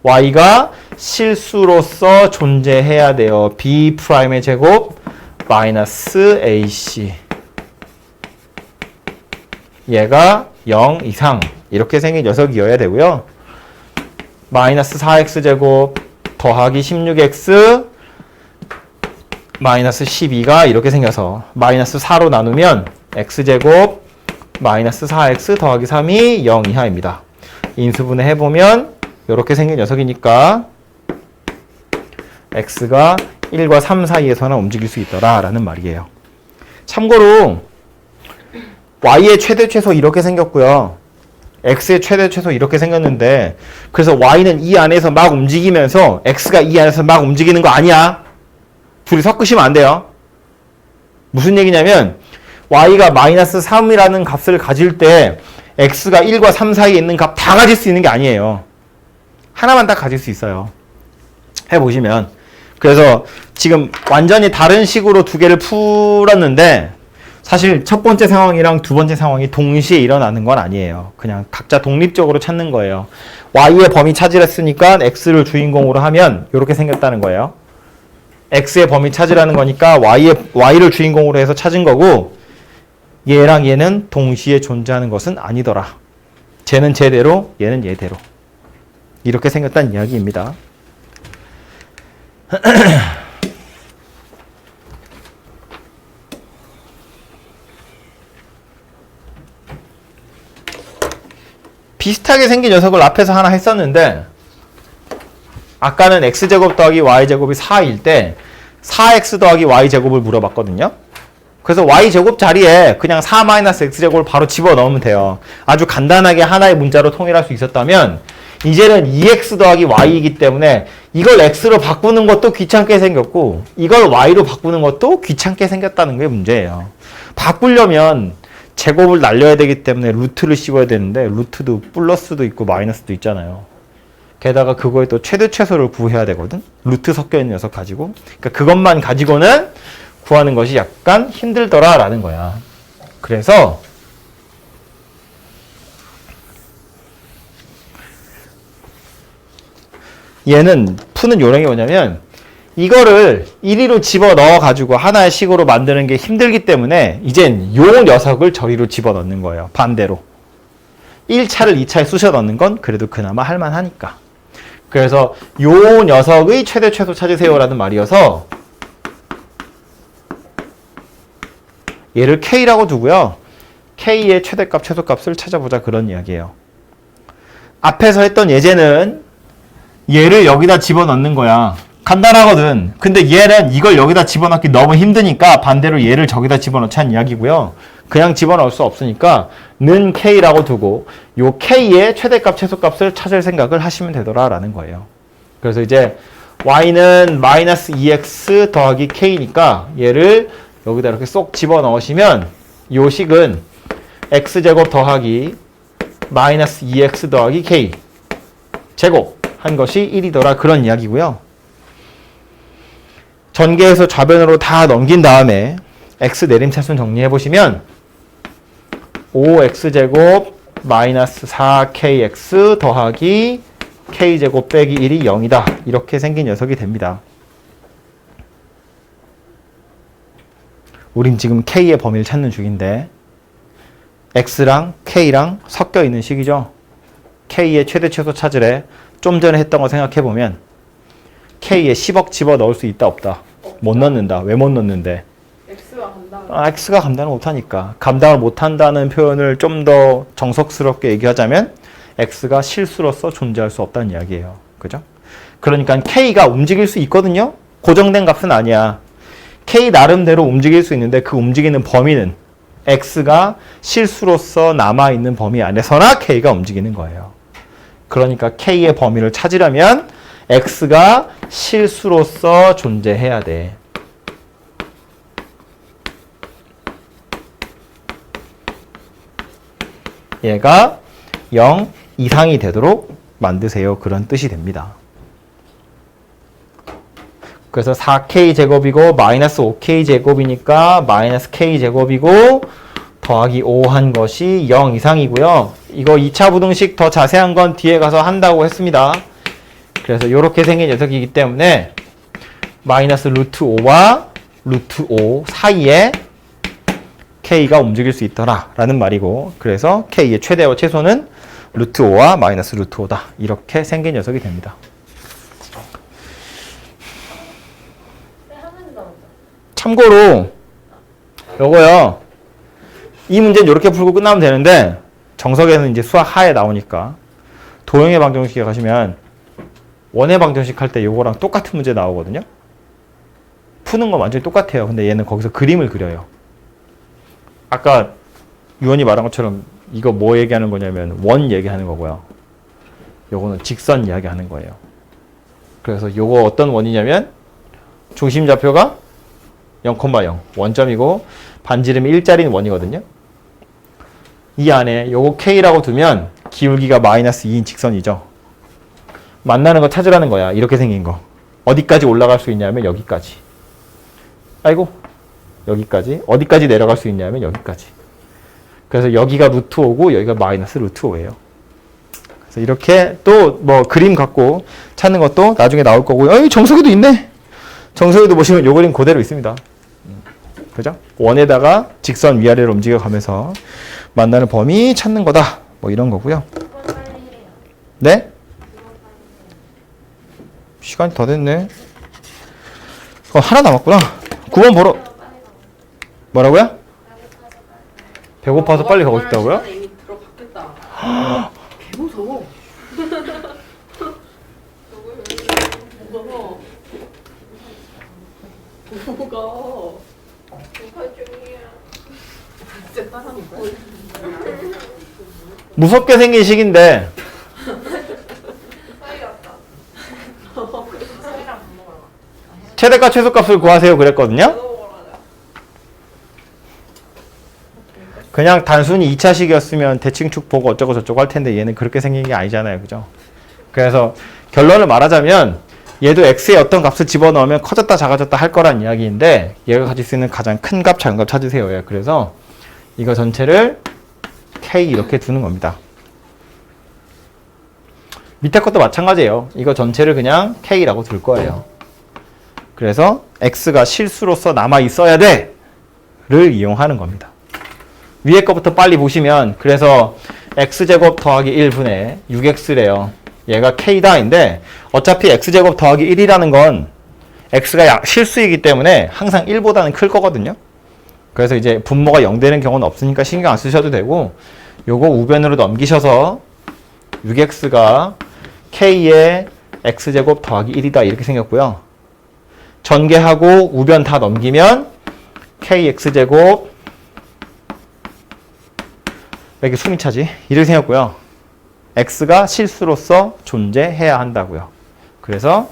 y가 실수로서 존재해야 돼요. b'의 제곱 마이너스 ac 얘가 0 이상 이렇게 생긴 녀석이어야 되고요. 마이너스 4x제곱 더하기 16x 마이너스 12가 이렇게 생겨서 마이너스 4로 나누면 x제곱 마이너스 4x 더하기 3이 0 이하입니다. 인수분해 해보면 이렇게 생긴 녀석이니까 x가 1과 3 사이에서나 움직일 수 있더라 라는 말이에요. 참고로 y의 최대 최소 이렇게 생겼고요. x의 최대 최소 이렇게 생겼는데 그래서 y는 이 안에서 막 움직이면서 x가 이 안에서 막 움직이는 거 아니야. 둘이 섞으시면 안 돼요. 무슨 얘기냐면 y가 마이너스 3이라는 값을 가질 때 x가 1과 3 사이에 있는 값 다 가질 수 있는 게 아니에요. 하나만 다 가질 수 있어요. 해보시면. 그래서 지금 완전히 다른 식으로 두 개를 풀었는데 사실 첫 번째 상황이랑 두 번째 상황이 동시에 일어나는 건 아니에요. 그냥 각자 독립적으로 찾는 거예요. y의 범위 찾으랬으니까 x를 주인공으로 하면 이렇게 생겼다는 거예요. x의 범위 찾으라는 거니까 y를 주인공으로 해서 찾은 거고 얘랑 얘는 동시에 존재하는 것은 아니더라. 쟤는 쟤대로 얘는 얘대로 이렇게 생겼다는 이야기입니다. 비슷하게 생긴 녀석을 앞에서 하나 했었는데 아까는 x제곱 더하기 y제곱이 4일 때 4x 더하기 y제곱을 물어봤거든요. 그래서 y제곱 자리에 그냥 4-x제곱을 바로 집어넣으면 돼요. 아주 간단하게 하나의 문자로 통일할 수 있었다면 이제는 2x 더하기 y이기 때문에 이걸 x로 바꾸는 것도 귀찮게 생겼고 이걸 y로 바꾸는 것도 귀찮게 생겼다는 게 문제예요. 바꾸려면 제곱을 날려야 되기 때문에 루트를 씌워야 되는데 루트도 플러스도 있고 마이너스도 있잖아요. 게다가 그거에 또 최대 최소를 구해야 되거든. 루트 섞여 있는 녀석 가지고. 그러니까 그것만 가지고는 구하는 것이 약간 힘들더라라는 거야. 그래서 얘는 푸는 요령이 뭐냐면 이거를 1위로 집어넣어 가지고 하나의 식으로 만드는 게 힘들기 때문에 이젠 요 녀석을 저리로 집어넣는 거예요. 반대로. 1차를 2차에 쑤셔 넣는 건 그래도 그나마 할만하니까. 그래서 요 녀석의 최대 최소 찾으세요라는 말이어서 얘를 K라고 두고요. K의 최대값, 최소값을 찾아보자 그런 이야기예요. 앞에서 했던 예제는 얘를 여기다 집어넣는 거야. 간단하거든. 근데 얘는 이걸 여기다 집어넣기 너무 힘드니까 반대로 얘를 저기다 집어넣자는 이야기고요. 그냥 집어넣을 수 없으니까 는 K라고 두고 요 K의 최대값, 최소값을 찾을 생각을 하시면 되더라라는 거예요. 그래서 이제 Y는 마이너스 2X 더하기 K니까 얘를 여기다 이렇게 쏙 집어넣으시면 요 식은 X제곱 더하기 마이너스 2X 더하기 K 제곱 한 것이 1이더라 그런 이야기고요. 전개해서 좌변으로 다 넘긴 다음에 X 내림차순 정리해보시면 5X제곱 마이너스 4KX 더하기 K제곱 빼기 1이 0이다. 이렇게 생긴 녀석이 됩니다. 우린 지금 K의 범위를 찾는 중인데 X랑 K랑 섞여 있는 식이죠. K의 최대 최소 찾으래. 좀 전에 했던 거 생각해보면 K에 10억 집어넣을 수 있다 없다? 못 넣는다. 왜 못 넣는데? X가 감당. X가 감당을 못하니까. 감당을 못한다는 표현을 좀 더 정석스럽게 얘기하자면 X가 실수로서 존재할 수 없다는 이야기예요. 그죠? 그러니까 K가 움직일 수 있거든요? 고정된 값은 아니야. K 나름대로 움직일 수 있는데 그 움직이는 범위는 X가 실수로서 남아있는 범위 안에서나 K가 움직이는 거예요. 그러니까 K의 범위를 찾으려면 X가 실수로서 존재해야 돼. 얘가 0 이상이 되도록 만드세요. 그런 뜻이 됩니다. 그래서 4K제곱이고 마이너스 5K제곱이니까 마이너스 K제곱이고 더하기 5 한 것이 0 이상이고요. 이거 2차 부등식 더 자세한 건 뒤에 가서 한다고 했습니다. 그래서 이렇게 생긴 녀석이기 때문에 마이너스 루트 5와 루트 5 사이에 K가 움직일 수 있더라 라는 말이고 그래서 K의 최대와 최소는 루트 5와 마이너스 루트 5다. 이렇게 생긴 녀석이 됩니다. 참고로 요거요. 이 문제는 이렇게 풀고 끝나면 되는데 정석에는 이제 수학 하에 나오니까 도형의 방정식에 가시면 원의 방정식 할 때 요거랑 똑같은 문제 나오거든요. 푸는 건 완전히 똑같아요. 근데 얘는 거기서 그림을 그려요. 아까 유원이 말한 것처럼 이거 뭐 얘기하는 거냐면 원 얘기하는 거고요. 요거는 직선 이야기하는 거예요. 그래서 요거 어떤 원이냐면 중심 좌표가 0,0 원점이고 반지름이 1짜리는 원이거든요. 이 안에 요거 K라고 두면 기울기가 마이너스 2인 직선이죠. 만나는 거 찾으라는 거야. 이렇게 생긴 거. 어디까지 올라갈 수 있냐면 여기까지. 아이고 여기까지. 어디까지 내려갈 수 있냐면 여기까지. 그래서 여기가 루트 5고 여기가 마이너스 루트 5예요. 그래서 이렇게 또 뭐 그림 갖고 찾는 것도 나중에 나올 거고요. 어이 정석에도 있네. 정석에도 보시면 요 그림 그대로 있습니다. 그죠? 원에다가 직선 위아래로 움직여 가면서 만나는 범위 찾는 거다. 뭐 이런 거고요. 네? 시간이 다 됐네. 하나 남았구나. 9번 보러. 뭐라고요? 배고파서 빨리 가고 싶다고요? 이미 들어갔겠다. 개 무서워. 뭐가? 진짜 따라하니까. 무섭게 생긴 식인데 최대값 최소값을 구하세요 그랬거든요. 그냥 단순히 2차식이었으면 대칭축 보고 어쩌고 저쩌고 할 텐데 얘는 그렇게 생긴 게 아니잖아요. 그죠? 그래서 결론을 말하자면 얘도 x의 어떤 값을 집어넣으면 커졌다 작아졌다 할 거란 이야기인데 얘가 가질 수 있는 가장 큰 값, 작은 값 찾으세요. 예. 그래서 이거 전체를 k 이렇게 두는 겁니다. 밑에 것도 마찬가지예요. 이거 전체를 그냥 k라고 둘 거예요. 그래서 x가 실수로서 남아 있어야 돼를 이용하는 겁니다. 위에 거부터 빨리 보시면 그래서 x제곱 더하기 1분의 6x래요. 얘가 k다인데 어차피 x제곱 더하기 1이라는 건 x가 실수이기 때문에 항상 1보다는 클 거거든요. 그래서 이제 분모가 0 되는 경우는 없으니까 신경 안 쓰셔도 되고 요거 우변으로 넘기셔서 6x가 k의 x제곱 더하기 1이다 이렇게 생겼고요. 전개하고 우변 다 넘기면 kx제곱 왜 이렇게 숨이 차지? 이렇게 생겼고요. x가 실수로서 존재해야 한다고요. 그래서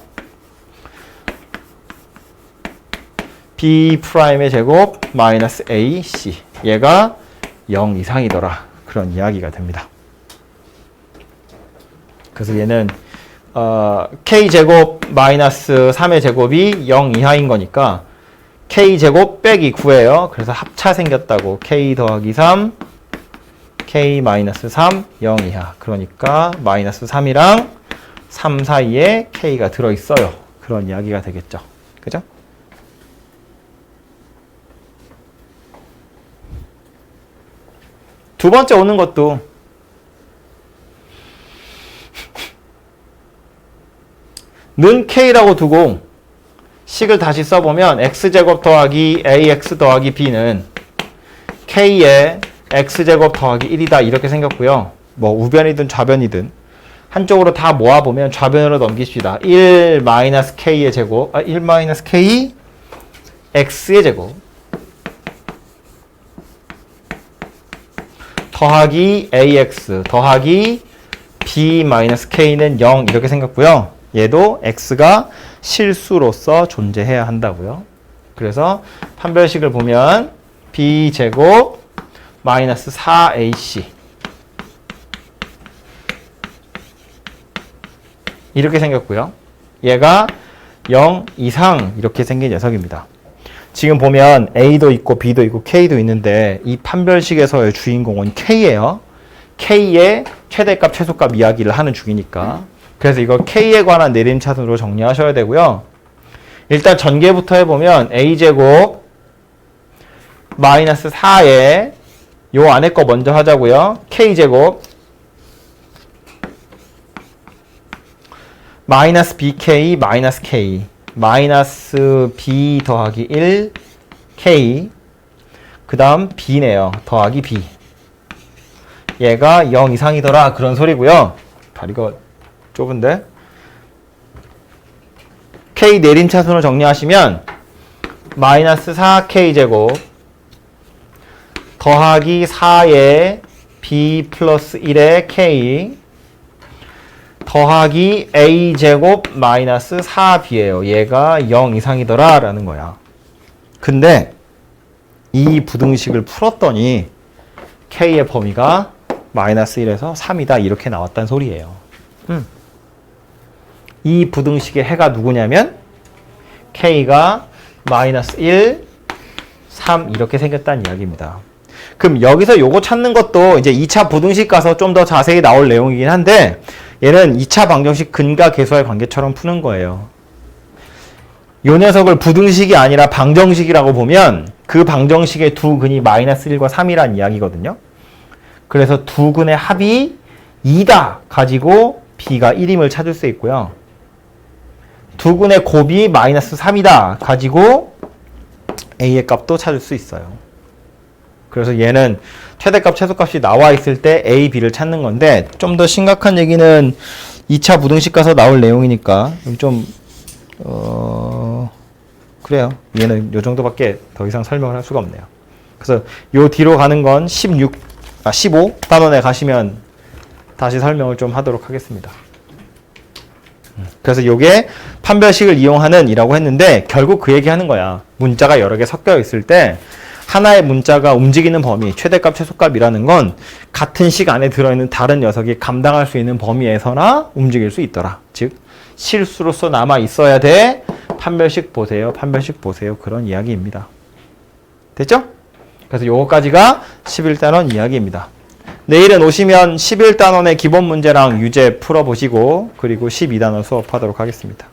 b'의 제곱 마이너스 ac 얘가 0 이상이더라. 그런 이야기가 됩니다. 그래서 얘는 k제곱 마이너스 3의 제곱이 0 이하인 거니까 k제곱 빼기 9예요. 그래서 합차 생겼다고. k 더하기 3 k 마이너스 3 0 이하. 그러니까 마이너스 3이랑 3 사이에 k가 들어있어요. 그런 이야기가 되겠죠. 그죠? 두 번째 오는 것도 는 k라고 두고 식을 다시 써보면 x제곱 더하기 ax 더하기 b는 k의 x제곱 더하기 1이다 이렇게 생겼고요. 뭐 우변이든 좌변이든 한쪽으로 다 모아보면 좌변으로 넘기십시다. 1 마이너스 k의 제곱 1 마이너스 k x의 제곱 더하기 ax 더하기 b 마이너스 k는 0 이렇게 생겼고요. 얘도 x가 실수로서 존재해야 한다고요. 그래서 판별식을 보면 b제곱 마이너스 4ac 이렇게 생겼고요. 얘가 0 이상 이렇게 생긴 녀석입니다. 지금 보면 a도 있고 b도 있고 k도 있는데 이 판별식에서의 주인공은 k예요. k의 최대값 최소값 이야기를 하는 중이니까. 그래서 이거 k에 관한 내림차순으로 정리하셔야 되고요. 일단 전개부터 해보면 a제곱 마이너스 4에 요 안에 거 먼저 하자고요. k제곱 마이너스 bk 마이너스 k 마이너스 b 더하기 1 k 그 다음 b네요. 더하기 b 얘가 0 이상이더라 그런 소리고요. 다리가 좁은데 k 내림차순으로 정리하시면 마이너스 4k제곱 더하기 4의 b 플러스 1의 k 더하기 a제곱 마이너스 4b예요. 얘가 0 이상이더라 라는 거야. 근데 이 부등식을 풀었더니 k의 범위가 마이너스 1에서 3이다 이렇게 나왔단 소리예요. 이 부등식의 해가 누구냐면 k가 마이너스 1, 3 이렇게 생겼다는 이야기입니다. 그럼 여기서 요거 찾는 것도 이제 2차 부등식 가서 좀 더 자세히 나올 내용이긴 한데 얘는 2차 방정식 근과 계수의 관계처럼 푸는 거예요. 요 녀석을 부등식이 아니라 방정식이라고 보면 그 방정식의 두 근이 마이너스 1과 3이란 이야기거든요. 그래서 두 근의 합이 2다 가지고 b가 1임을 찾을 수 있고요. 두 근의 곱이 마이너스 3이다 가지고 a의 값도 찾을 수 있어요. 그래서 얘는 최대값 최소값이 나와 있을 때 a, b를 찾는 건데 좀 더 심각한 얘기는 2차 부등식 가서 나올 내용이니까 좀 그래요. 얘는 요 정도밖에 더 이상 설명을 할 수가 없네요. 그래서 요 뒤로 가는 건 15 단원에 가시면 다시 설명을 좀 하도록 하겠습니다. 그래서 요게 판별식을 이용하는 이라고 했는데 결국 그 얘기 하는 거야. 문자가 여러 개 섞여 있을 때 하나의 문자가 움직이는 범위, 최대값, 최소값이라는 건 같은 식 안에 들어있는 다른 녀석이 감당할 수 있는 범위에서나 움직일 수 있더라. 즉 실수로서 남아 있어야 돼. 판별식 보세요. 판별식 보세요. 그런 이야기입니다. 됐죠? 그래서 요거까지가 11단원 이야기입니다. 내일은 오시면 11단원의 기본 문제랑 유제 풀어보시고 그리고 12단원 수업하도록 하겠습니다.